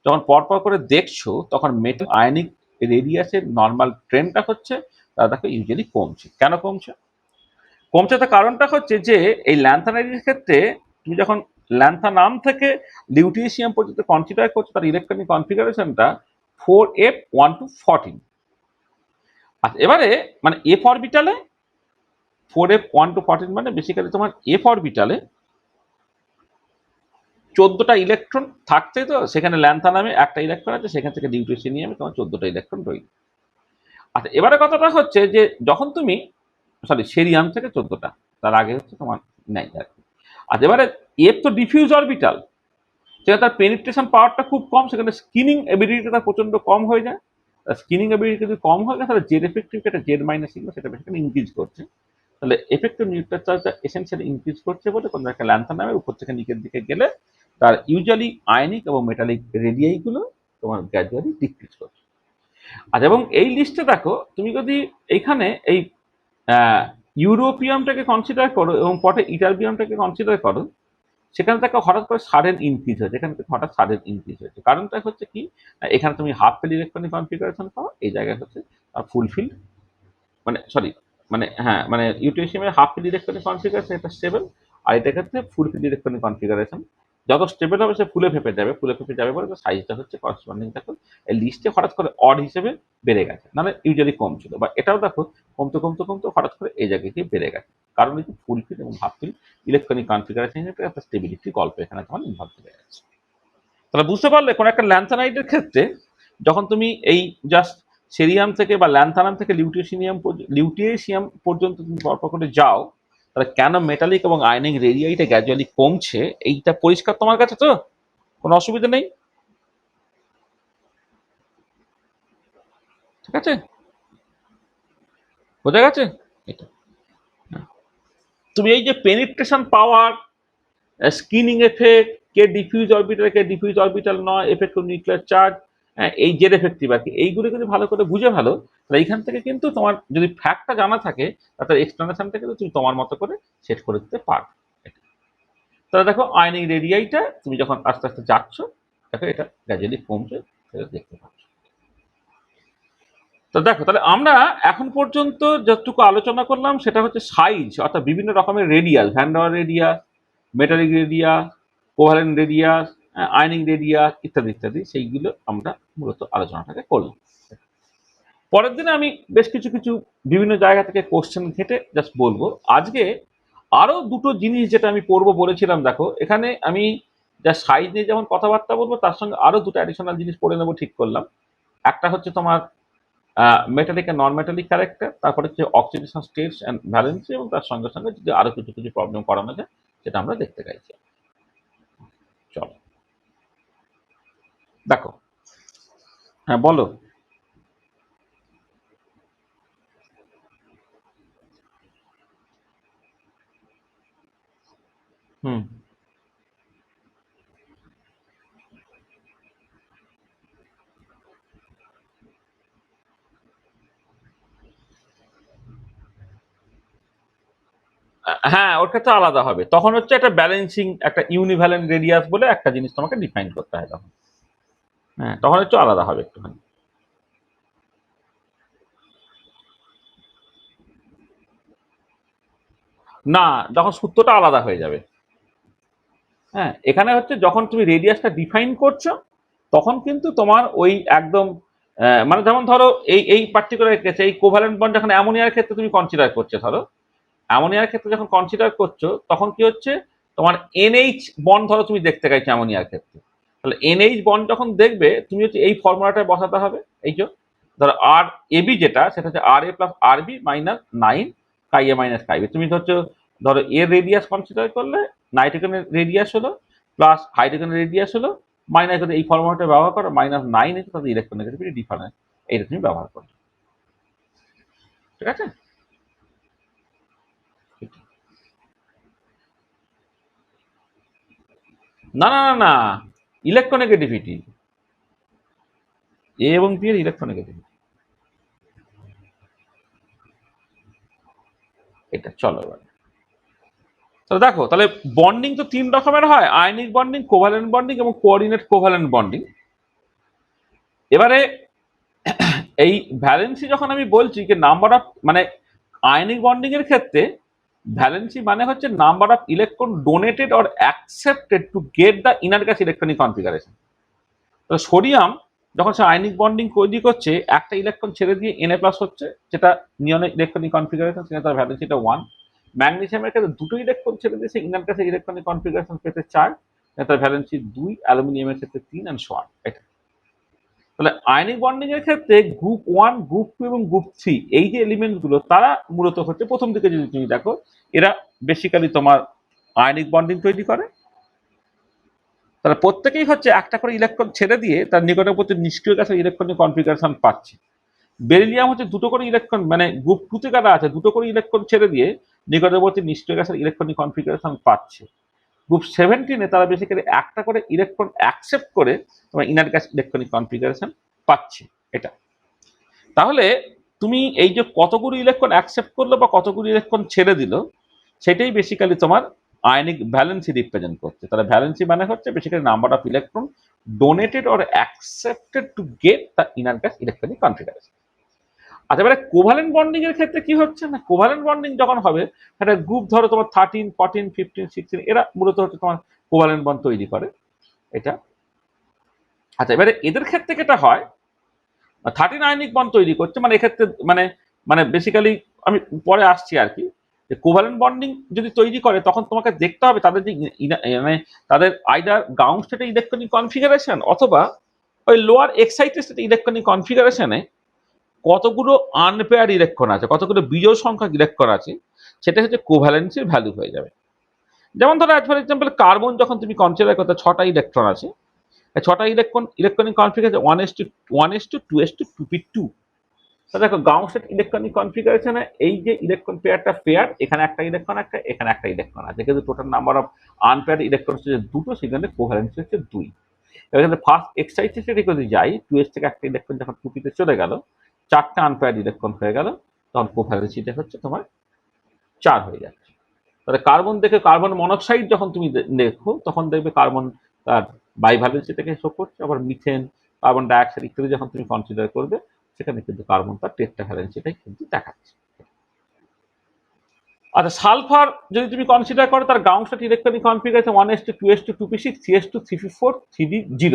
যখন পরপর করে দেখছো, তখন মেটাল আয়নিক রেডিয়াসের নর্মাল ট্রেন্ডটা হচ্ছে তারা দেখো ইউজুয়ালি কমছে। কেন কমছে? কমছে তার কারণটা হচ্ছে যে এই ল্যান্থানাইডের ক্ষেত্রে তুমি যখন ল্যান্থানাম থেকে লিউটেশিয়াম পর্যন্ত কনসিডার করছো, তার ইলেকট্রনিক কনফিগারেশনটা 4f1 to 14। আচ্ছা, এবারে মানে এফ অরবিটালে 4f1 to 14 মানে বেসিক্যালি তোমার এফ অরবিটালে 14টা ইলেকট্রন থাকছে, তো সেখানে ল্যান্থানামে একটা ইলেকট্রন আছে, সেখান থেকে লিউটেশিয়ামে তোমার 14টা ইলেকট্রন রইল। আচ্ছা, এবারে কথাটা হচ্ছে যে যখন তুমি সেরিয়াম থেকে 14টা, তার আগে হচ্ছে তোমার নেই আর কি। আচ্ছা, এবারে এফ তো ডিফিউজ অরবিটাল, সেখানে তার পেনিট্রেশন পাওয়ারটা খুব কম, সেখানে স্কিনিং এবিলিটিটা প্রচন্ড কম হয়ে যায়। স্কিনিং এবিলিটি যদি কম হয়ে যায়, তাহলে জেড এফেক্টিভ যেটা জেড মাইনাস সিগমা সেটা বেশিরভাগ ইনক্রিজ করছে। তাহলে এফেক্টিভ নিউক্লিয়ার চার্জটা এসেনশিয়ালি ইনক্রিজ করছে বলে কোনো একটা ল্যান্থানামের উপর থেকে নিচের দিকে গেলে তার ইউজুয়ালি আয়নিক এবং মেটালিক রেডিয়াই গুলো তোমার গ্র্যাজুয়ালি ডিক্রিজ করছে। আর এবং এই লিস্টে দেখো, তুমি যদি এইখানে এই ইউরোপিয়ামটাকে কনসিডার করো এবং পরে ইটারবিয়ামটাকে কনসিডার করো, সেখানে থেকে হঠাৎ করে সাডেন ইনক্রিজ হয়েছে, এখান থেকে হঠাৎ সাডেন ইনক্রিজ হয়েছে। কারণটা হচ্ছে কি, এখানে তুমি হাফ ফিল ইলেকট্রনিক কনফিগারেশন পাও, এই জায়গায় হচ্ছে ফুলফিল মানে ইউটেশিয়ামের হাফ ফিল ইলেকট্রনিক কনফিগারেশন এটা স্টেবল, আর এটা ক্ষেত্রে ফুল ফিল ইলেকট্রনিক কনফিগারেশন যত স্টেবল হবে সে ফুলে ফেপে যাবে বলে সাইজটা হচ্ছে করেসপন্ডিং দেখো এই লিস্টে হঠাৎ করে অড হিসেবে বেড়ে গেছে, নাহলে ইউজুয়ালি কম ছিল। বা এটাও দেখো কমতে কমতে কমতে হঠাৎ করে এই জায়গায় গিয়ে বেড়ে গেছে, কারণ এই ফুল ফিল এবং হাফ ফিল ইলেকট্রনিক কনফিগারেশন একটা স্টেবিলিটি গল্প এখানে তোমার ইনভলভ হয়ে যাচ্ছে। তাহলে বুঝতে পারলে কোন একটা ল্যান্থানাইডের ক্ষেত্রে যখন তুমি এই জাস্ট সেরিয়াম থেকে বা ল্যান্থানাম থেকে লিউটিয়েশিয়াম পর্যন্ত তুমি পরপর করে যাও, তাহলে কেন মেটালিক এবং আয়নিক রেডিয়াইটা গ্র্যাজুয়ালি কমছে, এইটা পরিষ্কার তোমার কাছে তো? কোনো অসুবিধা নেই? ঠিক আছে, বোঝা গেছে এটা? তুমি এই যে পেনিট্রেশন পাওয়ার, স্কিনিং এফেক্ট, কে ডিফিউজ অরবিটাল নয়, এফেক্ট অন নিউক্লিয়ার চার্জ, হ্যাঁ এই জেড এফেক্টিভ আর কি, এইগুলো কিন্তু ভালো করে বুঝে ভালো, তাহলে এইখান থেকে কিন্তু তোমার যদি ফ্যাক্টটা জানা থাকে, তাহলে এক্সপ্লেনেশনটা কিন্তু তুমি তোমার মতো করে সেট করে দিতে পারো। তাহলে দেখো আয়নিক রেডিয়াইটা তুমি যখন আস্তে আস্তে যাচ্ছ, দেখো এটা গ্র্যাজুয়ালি কমছে, সেটা দেখতে পাচ্ছ। তো দেখো, তাহলে আমরা এখন পর্যন্ত যতটুকু আলোচনা করলাম সেটা হচ্ছে সাইজ, অর্থাৎ বিভিন্ন রকমের radius, van der radius, metallic radius, covalent radius, ionic radius ইত্যাদি ইত্যাদি, সেইগুলো আমরা মূলত আলোচনাটাকে করলাম। পরের দিনে আমি বেশ কিছু কিছু বিভিন্ন জায়গা থেকে কোশ্চেন ঘেটে জাস্ট বলবো। আজকে আরো দুটো জিনিস যেটা আমি পড়বো বলেছিলাম, দেখো এখানে আমি যা সাইজ নিয়ে যেমন কথাবার্তা বলবো, তার সঙ্গে আরো দুটো অ্যাডিশনাল জিনিস পড়ে নেবো ঠিক করলাম। একটা হচ্ছে তোমার মেটালিক আর নন মেটালিক ক্যারেক্টার, তারপরে হচ্ছে অক্সিডেশন স্টেটস অ্যান্ড ভ্যালেন্সি, এবং তার সঙ্গে সঙ্গে যদি আরো কিছু কিছু প্রবলেম করানো যায় সেটা আমরা দেখতে চাইছি। চলো দেখো। হ্যাঁ বলো। হুম। হ্যাঁ, ওর ক্ষেত্রে আলাদা হবে, তখন হচ্ছে একটা ব্যালেন্সিং, একটা ইউনিভ্যালেন্ট রেডিয়াস বলে একটা জিনিস তোমাকে ডিফাইন করতে হয় তখন। হ্যাঁ, তখন একটু আলাদা হবে একটুখানি। না, যখন সূত্রটা আলাদা হয়ে যাবে। হ্যাঁ, এখানে হচ্ছে যখন তুমি রেডিয়াসটা ডিফাইন করছো, তখন কিন্তু তোমার ওই একদম মানে যেমন ধরো এই পার্টিকুলার কেসে এই কোভালেন্ট বন্ড যখন অ্যামোনিয়ার ক্ষেত্রে তুমি কনসিডার করছো, ধরো অ্যামোনিয়ার ক্ষেত্রে যখন কনসিডার করছো, তখন কি হচ্ছে তোমার এনএইচ বন্ড ধরো তুমি দেখতে চাইছো অ্যামোনিয়ার ক্ষেত্রে, তাহলে এনএইচ বন্ড যখন দেখবে তুমি হচ্ছে এই ফর্মুলাটায় বসাতে হবে। এই যে ধরো আর এবি যেটা, সেটা হচ্ছে r A plus r B minus 9 chi A minus chi B. তুমি হচ্ছে ধরো এর রেডিয়াস কনসিডার করলে, নাইট্রোজেনের রেডিয়াস হলো প্লাস হাইড্রোজেনের রেডিয়াস হলো মাইনাস, এই ফর্মুলাটা ব্যবহার করো, -9 হচ্ছে তাদের ইলেকট্রোনেগেটিভিটি ডিফারেন্স, এইটা তুমি ব্যবহার করো। ঠিক আছে। না না না না, ইলেকট্রোনেগেটিভিটি, এ এবং বি এর ইলেকট্রোনেগেটিভিটি, এটা চলো এবার। তাহলে দেখো, তাহলে বন্ডিং তো তিন রকমের হয়: আয়নিক বন্ডিং, কোভালেন্ট বন্ডিং এবং কোঅর্ডিনেট কোভালেন্ট বন্ডিং। এবারে এই ভ্যালেন্সি যখন আমি বলছি যে নাম্বার অফ, মানে আয়নিক বন্ডিং এর ক্ষেত্রে ভ্যালেন্সি মানে হচ্ছে number of electron donated or accepted to get the inner gas electronic configuration. তো সোডিয়াম যখন সে আয়নিক বন্ডিং তৈরি করছে, একটা ইলেকট্রন ছেড়ে দিয়ে Na প্লাস হচ্ছে, যেটা নিয়নের ইলেকট্রনিক কনফিগারেশন, সেটা তার ভ্যালেন্সিটা 1। ম্যাগনেসিয়ামের ক্ষেত্রে দুটো ইলেকট্রন ছেড়ে দিয়ে সে ইনার গ্যাসের ইলেকট্রনিক কনফিগারেশন পেতে 4, তার ভ্যালেন্সি 2। অ্যালুমিনিয়ামের ক্ষেত্রে 3 অ্যান্ড সো অন। এটা তাহলে আয়নিক বন্ডিং এর ক্ষেত্রে গ্রুপ 1, গ্রুপ 2 এবং গ্রুপ 3, এই যে এলিমেন্ট গুলো, তারা মূলত হচ্ছে প্রথম দিকে যদি তুমি দেখো, এরা বেসিক্যালি তোমার আয়নিক বন্ডিং তৈরি করে। তারা প্রত্যেকেই হচ্ছে একটা করে ইলেকট্রন ছেড়ে দিয়ে তার নিকটবর্তী নিষ্ক্রিয় গ্যাসের ইলেকট্রনিক কনফিগারেশন পাচ্ছে। বেরিলিয়াম হচ্ছে দুটো করে ইলেকট্রন, মানে গ্রুপ 2 তে কারা আছে, দুটো করে ইলেকট্রন ছেড়ে দিয়ে নিকটবর্তী নিষ্ক্রিয় গ্যাসের ইলেকট্রনিক কনফিগারেশন পাচ্ছে। গ্রুপ 17 তারা বেসিক্যালি একটা করে ইলেকট্রন অ্যাকসেপ্ট করে তোমার ইনার গ্যাস ইলেকট্রনিক কনফিগারেশন পাচ্ছে। এটা তাহলে তুমি এই যে কতগুলো ইলেকট্রন অ্যাকসেপ্ট করলো বা কতগুলো ইলেকট্রন ছেড়ে দিল, সেটাই বেসিক্যালি তোমার আয়নিক ভ্যালেন্সি রিপ্রেজেন্ট করছে। তাহলে ভ্যালেন্সি মানে হচ্ছে basically number of electron donated or accepted to get the inner gas electronic configuration. আচ্ছা, এবারে কোভালেন্ট বন্ডিং এর ক্ষেত্রে কি হচ্ছে না, কোভালেন্ট বন্ডিং যখন হবে, একটা গ্রুপ ধরো তোমার 13, 14, 15, 16, এরা মূলত হচ্ছে তোমার কোভালেন্ট বন্ড তৈরি করে। এটা আচ্ছা, এবারে এদের ক্ষেত্রে যেটা হয়, 13 আয়নিক বন্ড তৈরি করছে, মানে এক্ষেত্রে মানে মানে বেসিক্যালি আমি পরে আসছি আর কি, যে কোভালেন্ট বন্ডিং যদি তৈরি করে, তখন তোমাকে দেখতে হবে তাদের যে মানে তাদের আইদার গ্রাউন্ড স্টেটে ইলেকট্রনিক কনফিগারেশন, অথবা ওই লোয়ার এক্সাইটেড স্টেটে ইলেকট্রনিক কনফিগারেশনে কতগুলো আনপেয়ার ইলেকট্রন আছে, কতগুলো বিজোড় সংখ্যক ইলেকট্রন আছে, সেটা হচ্ছে কোভ্যালেন্সির ভ্যালু হয়ে যাবে। যেমন ধরো ফর এক্সাম্পল কার্বন যখন তুমি কনসিডার করতে, 6টা ইলেকট্রন আছে, এই 6টা ইলেকট্রনিক কনফিগারেশন 1:2:2p2। তো দেখো গ্রাউন্ড স্টেট ইলেকট্রনিক কনফিগারেশনে এই যে ইলেকট্রন পেয়ারটা পেয়ার, এখানে একটা ইলেকট্রন, একটা এখানে একটা ইলেকট্রন আছে, কিন্তু total number of unpair electron হচ্ছে দুটো, সেখানে কোভ্যালেন্সি হচ্ছে 2। এবার ফার্স্ট এক্সাইটেড স্টেটে যদি যাই, 2s থেকে একটা ইলেকট্রন যখন 2p-তে চলে গেল, 4টা আনপেয়ার ইলেকট্রন হয়ে গেল, তখন কোভ্যালেন্সিটা হচ্ছে তোমার 4 হয়ে যাচ্ছে। তাহলে কার্বন দেখে কার্বন মনোক্সাইড যখন তুমি দেখো তখন দেখবে কার্বন তার বাইভ্যালেন্সিটাকে শো করছে, আবার মিথেন, কার্বন ডাইঅক্সাইড ইত্যাদি যখন তুমি কনসিডার করবে সেখানে কিন্তু কার্বন তার টেট্রাভ্যালেন্সিটাই কিন্তু দেখাচ্ছে। আচ্ছা, সালফার যদি তুমি কনসিডার করো তার ground state electronic configuration 1s2 2p6 CS2 3p4 3d0,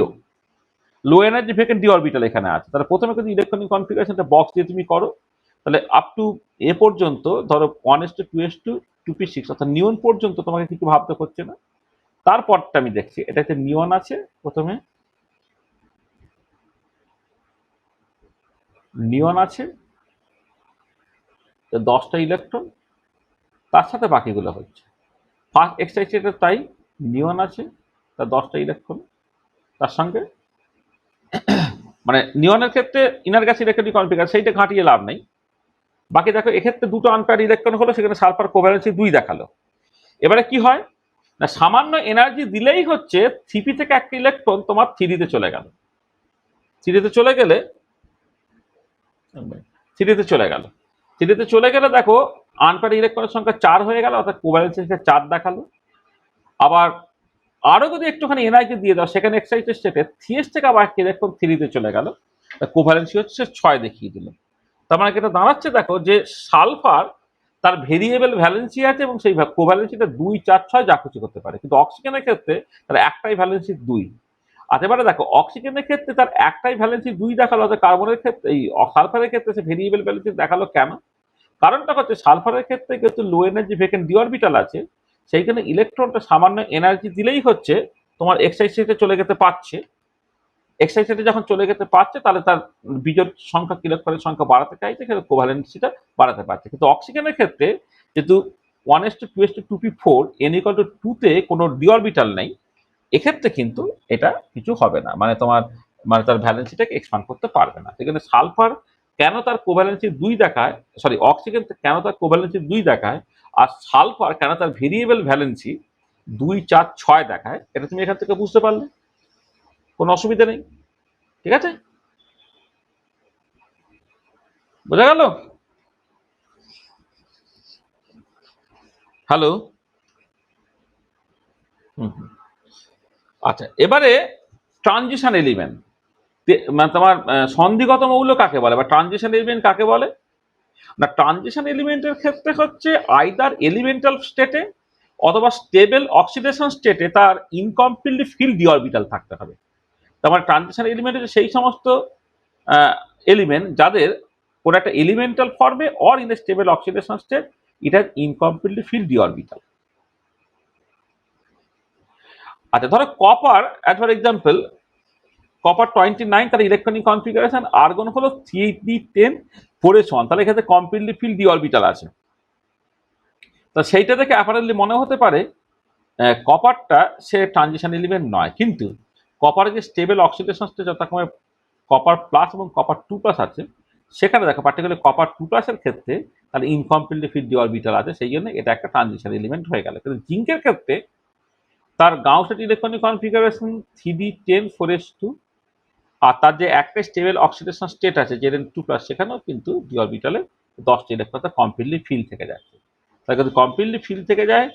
low energy vacant D orbital এখানে আছে। তাহলে প্রথমে কিন্তু ইলেকট্রনিক কনফিগারেশনটা বক্স দিয়ে তুমি করো, তাহলে আপ টু এ পর্যন্ত ধরো 1s2 2p6 অর্থাৎ নিয়ন পর্যন্ত তোমাকে কিছু ভাবতে হচ্ছে না। তারপরটা আমি দেখছি, এটাতে নিয়ন আছে, প্রথমে নিয়ন আছে 10টা ইলেকট্রন, তার সাথে বাকিগুলো হচ্ছে ফার্স্ট এক্সাইটেড, তাই নিয়ন আছে তার 10টা ইলেকট্রন, তার সঙ্গে মানে নিয়নের ক্ষেত্রে ইনার গ্যাস ইলেকট্রনিক কনফিগারেশন সেইটা ঘাঁটিয়ে লাভ নেই। বাকি দেখো এক্ষেত্রে দুটো আনপেয়ার্ড ইলেকট্রন হলো, সেখানে সালফার কোভ্যালেন্সি 2 দেখালো। এবারে কি হয় না, সামান্য এনার্জি দিলেই হচ্ছে থ্রিপি থেকে একটা ইলেকট্রন তোমার থ্রিতে চলে গেল, থ্রিতে চলে গেলে থ্রিতে চলে গেল, থ্রিতে চলে গেলে দেখো আনপেয়ার্ড ইলেকট্রনের সংখ্যা 4 হয়ে গেল, অর্থাৎ কোভ্যালেন্সি 4 দেখালো। আবার আরো যদি একটুখানি এনার্জি দিয়ে দাও সেখানে এক্সাইটেড স্টেটে থিএস থেকে আবার একটা ইলেকট্রন থ্রিতে চলে গেল, কোভ্যালেন্সি হচ্ছে 6 দেখিয়ে দিল। তার মানে এটা দাঁড়াচ্ছে দেখো যে সালফার তার ভেরিয়েবল ভ্যালেন্সি আছে এবং সেই কোভ্যালেন্সিটা 2, 4, 6 যা কিছু করতে পারে, কিন্তু অক্সিজেনের ক্ষেত্রে তার একটাই ভ্যালেন্সি 2। আর এবারে দেখো অক্সিজেনের ক্ষেত্রে তার একটাই ভ্যালেন্সি 2 দেখালো, অর্থাৎ কার্বনের ক্ষেত্রে এই সালফারের ক্ষেত্রে সে ভেরিয়েবল ভ্যালেন্সি দেখালো কেন? কারণটা হচ্ছে সালফারের ক্ষেত্রে কিন্তু low energy vacant D orbital আছে, সেইখানে ইলেকট্রনটা সামান্য এনার্জি দিলেই হচ্ছে তোমার এক্সাইটেডে চলে যেতে পারছে। এক্সাইটেডে যখন চলে যেতে পারছে তাহলে তার বিজোড় সংখ্যা ইলেকট্রনের সংখ্যা বাড়াতে চাইছে, সেখানে কোভ্যালেন্সিটা বাড়াতে পারছে। কিন্তু অক্সিজেনের ক্ষেত্রে যেহেতু 1s2 2p4 n = 2 তে কোনো ডি অরবিটাল নেই, এক্ষেত্রে কিন্তু এটা কিছু হবে না, মানে তোমার মানে তার ভ্যালেন্সিটাকে এক্সপ্যান্ড করতে পারবে না। সেখানে সালফার কেন তার কোভ্যালেন্সি 2 দেখায়, সরি অক্সিজেন কেন তার কোভ্যালেন্সি 2 দেখায়, আর সালফার কেন তার ভেরিয়েবল ভ্যালেন্সি 2, 4, 6 দেখায়, এটা তুমি এখান থেকে বুঝতে পারলে, কোনো অসুবিধা নেই। ঠিক আছে, বোঝা গেল? হ্যালো। হুম হুম। আচ্ছা, এবারে ট্রানজিশন এলিমেন্ট, মানে তোমার সন্ধিগত মৌল কাকে বলে বা ট্রানজিশন এলিমেন্ট কাকে বলে না? ট্রানজিশন এলিমেন্টের ক্ষেত্রে হচ্ছে আইদার এলিমেন্টাল স্টেটে অথবা স্টেবল অক্সিডেশন স্টেটে তার ইনকমপ্লিটলি ফিল্ড ডি অরবিটাল থাকতে হবে। তার মানে ট্রানজিশন এলিমেন্ট হচ্ছে সেই সমস্ত এলিমেন্ট যাদের কোনো একটা এলিমেন্টাল ফর্মে or in a stable oxidation state it has incompletely filled d orbital. আচ্ছা, ধরো copper as for example, copper 29 তার ইলেকট্রনিক কনফিগারেশন, আর্গন হলো 3d10 4s1, তাহলে এক্ষেত্রে কমপ্লিটলি ফিল্ড ডি অরবিটাল আছে। তা সেইটা দেখে অ্যাপারেন্টলি মনে হতে পারে কপারটা সে ট্রানজিশন এলিমেন্ট নয়, কিন্তু কপারের যে স্টেবল অক্সিডেশন স্টেট যথাক্রমে কপার প্লাস এবং কপার 2+ আছে, সেখানে দেখো পার্টিকুলার কপার 2+-এর ক্ষেত্রে তাহলে ইনকমপ্লিটলি ফিল্ড ডি অরবিটাল আছে, সেই জন্য এটা একটা ট্রানজিশন এলিমেন্ট হয়ে গেল। কিন্তু জিঙ্কের ক্ষেত্রে তার ground state electronic configuration 3d10 4s2, আর তার যে একটা স্টেবল অক্সিডেশন স্টেট আছে Zn2+, সেখানেও কিন্তু ডি অরবিটালে 10টি ইলেকট্রন কমপ্লিটলি ফিল থেকে যাচ্ছে। তাই যদি কমপ্লিটলি ফিল থেকে যায়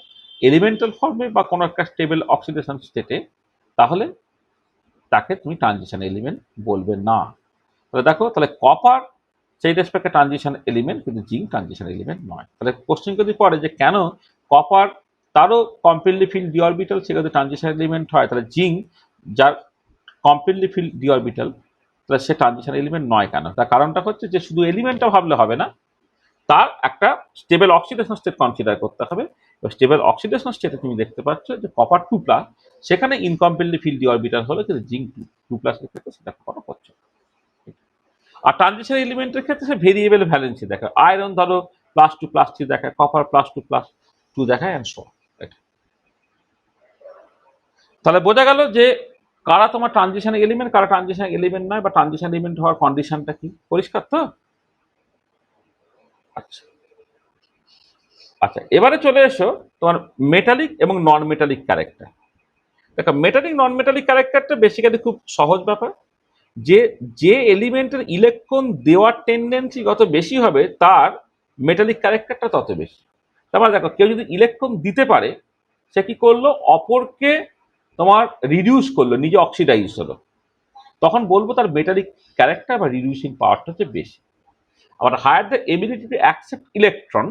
এলিমেন্টাল ফর্মে বা কোনো একটা স্টেবল অক্সিডেশন স্টেটে, তাহলে তাকে তুমি ট্রানজিশন এলিমেন্ট বলবে না। তাহলে দেখো, তাহলে কপার সেই রেসপেক্টে ট্রানজিশন এলিমেন্ট, কিন্তু জিঙ্ক ট্রানজিশন এলিমেন্ট নয়। তাহলে কোশ্চেন যদি পড়ে যে কেন কপার তারও কমপ্লিটলি ফিল ডি অরবিটাল সে যদি ট্রানজিশন এলিমেন্ট হয়, তাহলে জিঙ্ক যার কমপ্লিটলি ফিল ডি অরবিটাল তাহলে সে ট্রানজিশন এলিমেন্ট নয় কেন? তার কারণটা হচ্ছে যে শুধু এলিমেন্টটা ভাবলে হবে না, তার একটা স্টেবল অক্সিডেশন স্টেট কনসিডার করতে হবে। স্টেবল অক্সিডেশন স্টেটে তুমি দেখতে পাচ্ছ যে কপার 2+, সেখানে ইনকমপ্লিটলি ফিল ডি অরবিটাল হলো, কিন্তু জিঙ্ক 2+ এর ক্ষেত্রে সেটা কখনো হচ্ছে। আর ট্রানজিশন এলিমেন্টের ক্ষেত্রে সে ভেরিয়েবল ভ্যালেন্সি দেখায়, আয়রন ধরো +2+3 দেখায়, কপার +2+2 দেখায়, অ্যান্ড সো অন। তাহলে বোঝা গেল যে কারা তোমার ট্রানজিশন এলিমেন্ট, কারা ট্রানজিশন এলিমেন্ট নয়, বা ট্রানজিশন এলিমেন্ট হওয়ার কন্ডিশনটা কি, পরিষ্কার তো? আচ্ছা আচ্ছা, এবারে চলে এসো তোমার মেটালিক এবং নন মেটালিক ক্যারেক্টার। দেখো, মেটালিক নন মেটালিক ক্যারেক্টারটা বেসিক্যালি খুব সহজ ব্যাপার, যে যে এলিমেন্টের ইলেকট্রন দেওয়ার টেন্ডেন্সি যত বেশি হবে তার মেটালিক ক্যারেক্টারটা তত বেশি। তারপরে দেখো কেউ যদি ইলেকট্রন দিতে পারে, সে কি করলো, অপরকে তোমার রিডিউস করলো, নিজে অক্সিডাইজ হলো, তখন বলবো তার মেটালিক ক্যারেক্টার বা রিডিউসিং পাওয়ারটা হচ্ছে বেশি। আবার higher the ability to accept electron,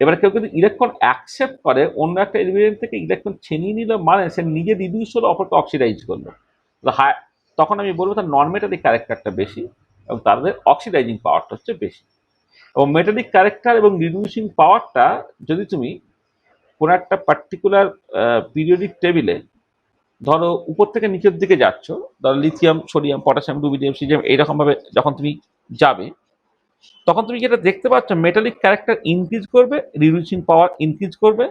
এবার কেউ যদি ইলেকট্রন অ্যাকসেপ্ট করে, অন্য একটা এলিমেন্ট থেকে ইলেকট্রন ছিনিয়ে নিল, মানে সে নিজে রিডিউস হলো, অপরকে অক্সিডাইজ করলো, তখন আমি বলবো তার নন মেটালিক ক্যারেক্টারটা বেশি এবং তাদের অক্সিডাইজিং পাওয়ারটা হচ্ছে বেশি। এবং মেটালিক ক্যারেক্টার এবং রিডিউসিং পাওয়ারটা যদি তুমি কোনো একটা পার্টিকুলার পিরিয়ডিক টেবিলে, ধরো উপর থেকে নিচের দিকে যাচ্ছ, ধরো lithium, sodium, potassium, rubidium, caesium, এইরকম ভাবে যখন তুমি যাবে, তখন তুমি যেটা দেখতে পাচ্ছ, মেটালিক ক্যারেক্টার ইনক্রিজ করবে, রিডিউসিং পাওয়ার ইনক্রিজ করবে,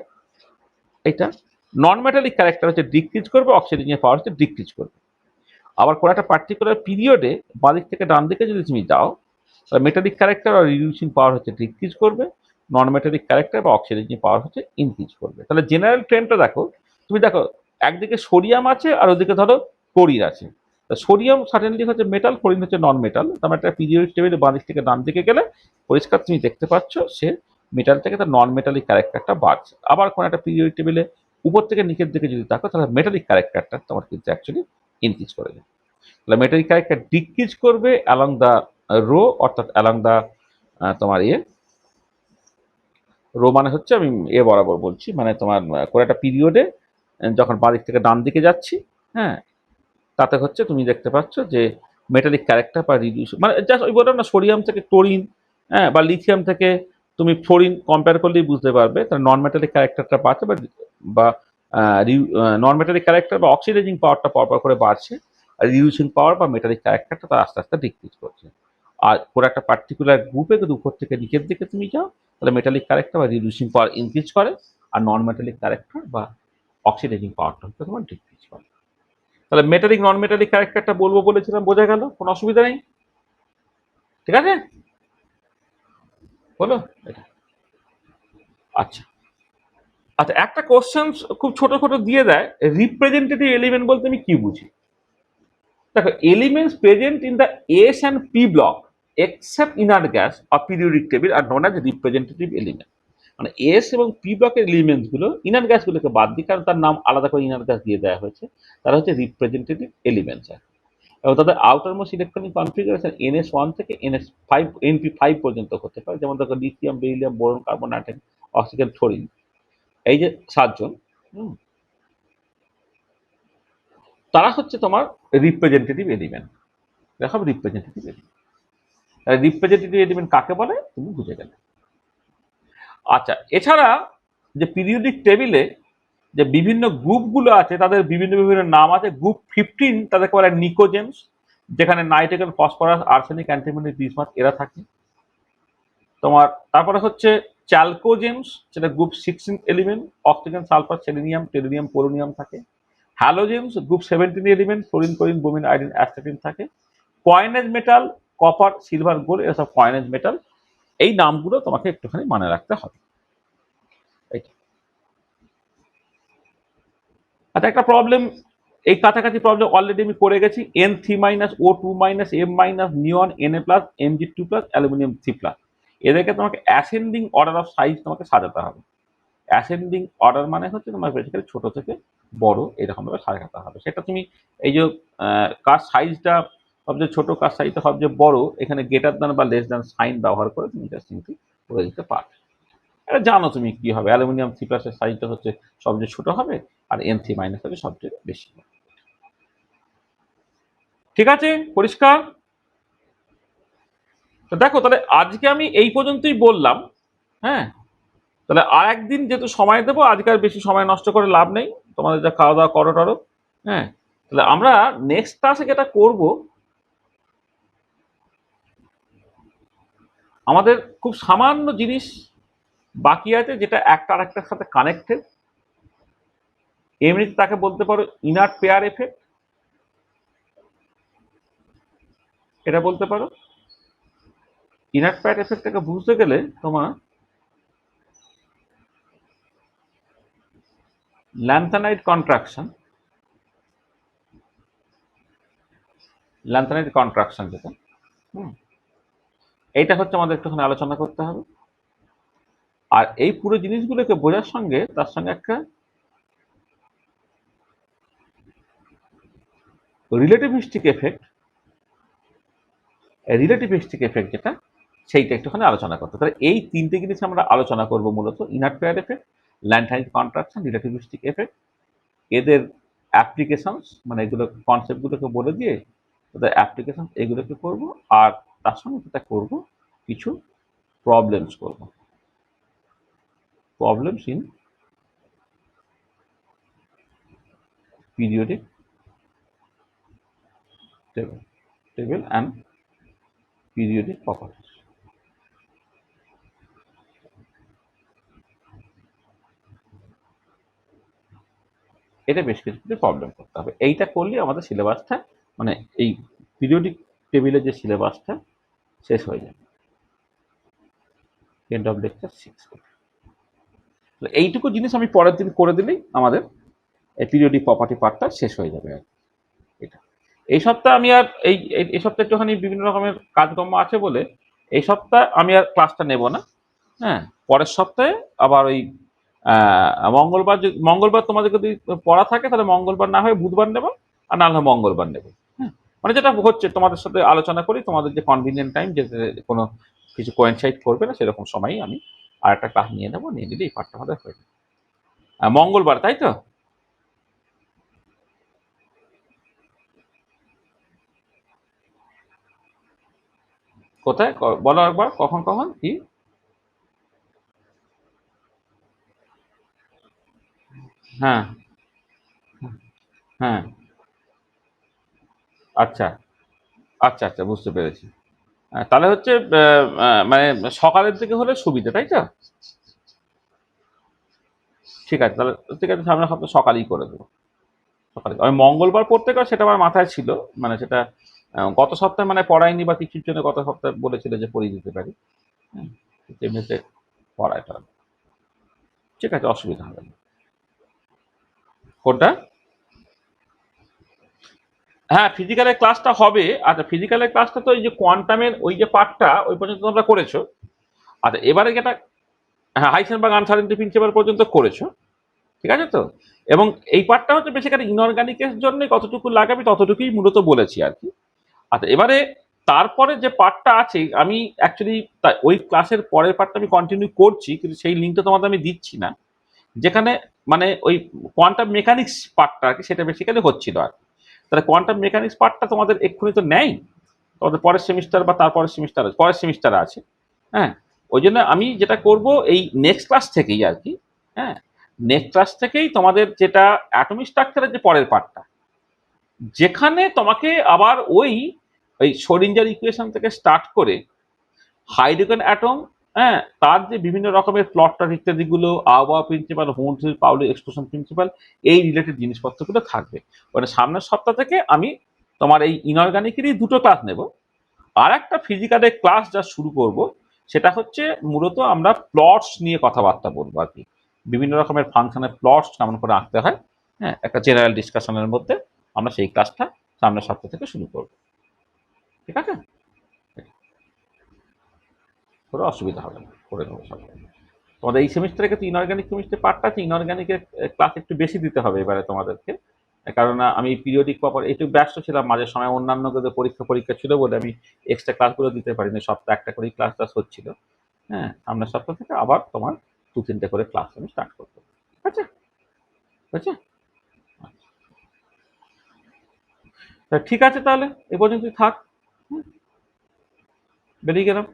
এটা নন মেটালিক ক্যারেক্টার হচ্ছে ডিক্রিজ করবে, অক্সিডাইজিং পাওয়ার হচ্ছে ডিক্রিজ করবে। আবার কোনো একটা পার্টিকুলার পিরিয়ডে বাঁদিক থেকে ডান দিকে যদি তুমি যাও, তাহলে মেটালিক ক্যারেক্টার আর রিডিউসিং পাওয়ার হচ্ছে ডিক্রিজ করবে, নন মেটালিক ক্যারেক্টার বা অক্সিডাইজিং পাওয়ার হচ্ছে ইনক্রিজ করবে। তাহলে জেনারেল ট্রেন্ডটা দেখো, তুমি দেখো একদিকে সোডিয়াম আছে আর ওদিকে ধরো ক্লোরিন আছে। সোডিয়াম সার্টেনলি হচ্ছে মেটাল, ক্লোরিন হচ্ছে নন মেটাল। তার মানে একটা পিরিয়ডিক টেবিলে বাঁদিক থেকে ডান দিকে গেলে পরিষ্কার তুমি দেখতে পাচ্ছ সে মেটাল থেকে তার নন মেটালিক ক্যারেক্টারটা বাড়ছে। আবার কোনো একটা পিরিয়ডিক টেবিলে উপর থেকে নিচের দিকে যদি দেখো, তাহলে মেটালিক ক্যারেক্টারটা তোমার কিন্তু অ্যাকচুয়ালি ইনক্রিজ করে যায়। তাহলে মেটালিক ক্যারেক্টার ডিক্রিজ করবে অ্যালং দ্য রো, অর্থাৎ অ্যালং দ্য তোমার রো মানে হচ্ছে, আমি বরাবর বলছি, মানে তোমার কোনো একটা পিরিয়ডে যখন বাঁ দিক থেকে ডান দিকে যাচ্ছি, হ্যাঁ, তাতে হচ্ছে তুমি দেখতে পাচ্ছ যে মেটালিক ক্যারেক্টার বা রিডিউস, মানে জাস্ট ওই বললাম না, সোডিয়াম থেকে ক্লোরিন, হ্যাঁ, বা লিথিয়াম থেকে তুমি ফ্লোরিন কম্পেয়ার করলেই বুঝতে পারবে তার নন মেটালিক ক্যারেক্টারটা বাড়ছে, বা নন মেটালিক ক্যারেক্টার বা অক্সিডাইজিং পাওয়ারটা পরপর করে বাড়ছে, আর রিডিউসিং পাওয়ার বা মেটালিক ক্যারেক্টারটা তার আস্তে আস্তে ডিক্রিজ করছে। আর পুরো একটা পার্টিকুলার গ্রুপে যদি উপর থেকে নিচের দিকে তুমি যাও, তাহলে মেটালিক ক্যারেক্টার বা রিডিউসিং পাওয়ার ইনক্রিজ করে, আর নন মেটালিক ক্যারেক্টার বা অক্সিডাইজিং পাওয়ারটা হচ্ছে তোমার ডিক্রিজ করে। তাহলে মেটালিক নন মেটালিক ক্যারেক্টারটা বলবো বলেছিলাম, বোঝা গেল, কোনো অসুবিধা নেই, ঠিক আছে, বলো এটা। আচ্ছা আচ্ছা, একটা কোশ্চেন খুব ছোট ছোট দিয়ে দেয়, রিপ্রেজেন্টেটিভ এলিমেন্ট বলতে আমি কি বুঝি। দেখো, elements present in the S and P block except inner gas or periodic table are known as representative element. মানে এস এবং পি ব্লকের এলিমেন্টস গুলো, ইনার গ্যাসগুলোকে বাদ দিয়ে, কারণ তার নাম আলাদা করে ইনার গ্যাস দিয়ে দেওয়া হয়েছে, তারা হচ্ছে রিপ্রেজেন্টেটিভ এলিমেন্টস। এবং তাদের outer most electronic configuration NS1 থেকে NS5 NP5 পর্যন্ত হতে পারে। যেমন দেখো lithium, beryllium, boron, carbon, nitrogen, oxygen, fluorine, এই যে সাতজন, তারা হচ্ছে তোমার রিপ্রেজেন্টেটিভ এলিমেন্ট। দেখো রিপ্রেজেন্টেটিভ এলিমেন্ট, রিপ্রেজেন্টেটিভ এলিমেন্ট কাকে বলে তুমি বুঝে গেলে। আচ্ছা, এছাড়া যে পিরিয়ডিক টেবিলে যে বিভিন্ন গ্রুপগুলো আছে, তাদের বিভিন্ন বিভিন্ন নাম আছে। গ্রুপ 15 তাদেরকে বলে নিকোজেন্স, যেখানে nitrogen, phosphorus, arsenic, antimony, bismuth এরা থাকে। তোমার তারপরে হচ্ছে চ্যালকোজেমস, যেটা group 16 element, oxygen, sulphur, selenium, tellurium, polonium থাকে। Halogens group 17 element, fluorine, chlorine, bromine, iodine, astatine থাকে। Coinage metal, copper, silver, gold, এসব কয়েনেজ মেটাল। এই নামগুলো তোমাকে একটুখানি মনে রাখতে হবে। আচ্ছা, একটা প্রবলেম, এই কাছাকাছি প্রবলেম অলরেডি আমি করে গেছি। N3-O2-M- নিয়ন Na+, Mg2+, অ্যালুমিনিয়াম 3+, এদেরকে তোমাকে অ্যাসেন্ডিং অর্ডার অফ সাইজ তোমাকে সাজাতে হবে। অ্যাসেন্ডিং অর্ডার মানে হচ্ছে তোমার বেসিক্যালি ছোট থেকে বড় এরকম ভাবে সাজাতে হবে। সেটা তুমি এই যে কার সাইজটা সবচেয়ে ছোট, কার সাইজটা সবচেয়ে বড়, এখানে গ্রেটার দ্যান বা লেস দ্যান সাইন ব্যবহার করে তুমি জাস্ট সিম্পলি করে দিতে পারবে। এটা জানো তুমি কি হবে, অ্যালুমিনিয়াম 3+-এর সাইজটা হচ্ছে সবচেয়ে ছোট হবে, আর N3- হবে সবচেয়ে বেশি। ঠিক আছে, পরিষ্কার? তো দেখো, তাহলে আজকে আমি এই পর্যন্তই বললাম। হ্যাঁ, তাহলে আর একদিন যেহেতু সময় দেবো, আজকে আর বেশি সময় নষ্ট করে লাভ নেই, তোমাদের যা খাওয়া দাওয়া করো টরো। হ্যাঁ, তাহলে আমরা নেক্সট ক্লাসে যেটা করব, আমাদের খুব সামান্য জিনিস বাকি আছে, যেটা একটা আর একটার সাথে কানেক্টেড। এমনিতে তাকে বলতে পারো ইনার পেয়ার এফেক্ট, এটা বলতে পারো। ইনার পেয়ার এফেক্টটাকে বুঝতে গেলে তোমার ল্যান্থানাইড কন্ট্রাকশন, যেটা, হুম, এইটা হচ্ছে আমাদের একটুখানি আলোচনা করতে হবে। আর এই পুরো জিনিসগুলোকে বোঝার সঙ্গে তার সঙ্গে একটা রিলেটিভিস্টিক এফেক্ট, যেটা সেইটা একটুখানি আলোচনা করতে। তাহলে এই তিনটে জিনিস আমরা আলোচনা করব মূলত, inert pair effect, lanthanide contraction, relativistic effect, এদের অ্যাপ্লিকেশনস, মানে এগুলো কনসেপ্টগুলোকে বলে দিয়ে ওদের অ্যাপ্লিকেশন এগুলোকে করব, আর তার সঙ্গে যেটা করব কিছু প্রবলেমস করব, problems in periodic table and periodic properties. এটা বেশ কিছু কিছু প্রবলেম করতে হবে। এইটা করলে আমাদের সিলেবাসটা, মানে এই পিরিয়ডিক টেবিলের যে সিলেবাসটা শেষ হয়ে যাবে, এন্ড অফ লেকচার 6। এইটুকু জিনিস আমি পরের দিন করে দিলেই আমাদের এই পিরিয়ডিক প্রপার্টি পার্টটা শেষ হয়ে যাবে আর এটা। এই সপ্তাহে আমি আর এই সপ্তাহে একটুখানি বিভিন্ন রকমের কাজকর্ম আছে বলে এই সপ্তাহে আমি আর ক্লাসটা নেব না। হ্যাঁ, পরের সপ্তাহে আবার ওই মঙ্গলবার তোমাদের যদি পড়া থাকে তাহলে মঙ্গলবার না হয়ে বুধবার নেব, আর না হলে মঙ্গলবার নেব। হ্যাঁ, মানে যেটা হচ্ছে তোমাদের সাথে আলোচনা করি, তোমাদের যে কনভিনিয়েন্ট টাইম, যে কোনো কিছু কোয়েনসাইড করবে না সেরকম সময়ই আমি আর একটা ক্লাস নিয়ে নেবো, নিয়ে নিলে এই পাঠটা আমাদের হয়ে যাবে। মঙ্গলবার, তাই তো? কোথায় বলো একবার, কখন কখন কি? হ্যাঁ, হ্যাঁ, আচ্ছা, আচ্ছা, আচ্ছা, বুঝতে পেরেছি। তাহলে হচ্ছে মানে সকালের দিকে হলে সুবিধা, তাই তো? ঠিক আছে, তাহলে ঠিক আছে, সামনের সপ্তাহে সকালেই করে দেবো। সকালে আমি মঙ্গলবার পড়তে গেলে সেটা আমার মাথায় ছিল, মানে সেটা গত সপ্তাহে মানে পড়াইনি বা কিছুর জন্য গত সপ্তাহে বলেছিল যে পড়িয়ে দিতে পারি। হুম, এমনিতে পড়ায় তার, ঠিক আছে, অসুবিধা হবে না। কোনটা? হ্যাঁ, ফিজিক্যালের ক্লাসটা হবে। আচ্ছা, ফিজিক্যালের ক্লাসটা তো ওই যে কোয়ান্টামের ওই যে পার্টটা ওই পর্যন্ত তোমরা করেছো। আচ্ছা, এবারে যেটা, হ্যাঁ, হাইসেনবার্গ আনসার্টেনটি প্রিন্সিপাল পর্যন্ত করেছো, ঠিক আছে তো? এবং এই পার্টটা হচ্ছে বেসিক্যালি ইনঅর্গানিকের জন্য কতটুকু লাগাবি ততটুকুই মূলত বলেছি আর কি। আচ্ছা, এবারে তারপরে যে পার্টটা আছে আমি অ্যাকচুয়ালি ওই ক্লাসের পরের পার্টটা আমি কন্টিনিউ করছি, কিন্তু সেই লিঙ্কটা তোমাদের আমি দিচ্ছি না, যেখানে মানে ওই কোয়ান্টাম মেকানিক্স পার্টটা আর কি সেটা বেসিক্যালি হচ্ছিল আর কি। তাহলে কোয়ান্টাম মেকানিক্স পার্টটা তোমাদের এক্ষুনি তো নেই, তোমাদের পরের সেমিস্টার বা তারপরের সেমিস্টার, পরের সেমিস্টারে আছে। হ্যাঁ, ওই জন্য আমি যেটা করব এই নেক্সট ক্লাস থেকেই আর কি। হ্যাঁ, নেক্সট ক্লাস থেকেই তোমাদের যেটা অ্যাটমিক স্ট্রাকচারের যে পরের পার্টটা, যেখানে তোমাকে আবার ওই ওই শোরিঞ্জার ইকুয়েশন থেকে স্টার্ট করে হাইড্রোজেন অ্যাটম, হ্যাঁ, তার যে বিভিন্ন রকমের প্লটটা ইত্যাদিগুলো, আবহাওয়া প্রিন্সিপাল, হোমস পাউলি এক্সপ্লোশন প্রিন্সিপাল, এই রিলেটেড জিনিসপত্রগুলো থাকবে। মানে সামনের সপ্তাহ থেকে আমি তোমার এই ইনঅর্গানিকেরই দুটো ক্লাস নেব, আর একটা ফিজিক্যালের ক্লাস যা শুরু করব সেটা হচ্ছে মূলত আমরা প্লটস নিয়ে কথাবার্তা বলবো আর কি। বিভিন্ন রকমের ফাংশনের প্লটস কেমন করে আঁকতে হয়, হ্যাঁ, একটা জেনারেল ডিসকাশনের মধ্যে আমরা সেই ক্লাসটা সামনের সপ্তাহ থেকে শুরু করব। ঠিক আছে, কোনো অসুবিধা হবে না, করে নেবো সব। তোমাদের এই সেমিস্টারে কিন্তু ইনঅর্গানিক কেমিস্ট্রি পার্টটা আছে, ইনঅর্গানিকের ক্লাস একটু বেশি দিতে হবে এবারে তোমাদেরকে। কারণ আমি পিরিয়ডিক প্রপার একটু ব্যস্ত ছিলাম মাঝে সময়, অন্যান্য পরীক্ষা ছিল বলে আমি এক্সট্রা ক্লাসগুলো দিতে পারিনি, সপ্তাহে একটা করেই ক্লাস টাস হচ্ছিল। হ্যাঁ, সামনের সপ্তাহ থেকে আবার তোমার 2-3টে করে ক্লাস আমি স্টার্ট করবো। ঠিক আছে, ঠিক আছে। তা ঠিক আছে, তাহলে এ পর্যন্তই থাক। হুম, বেরিয়ে গেলাম।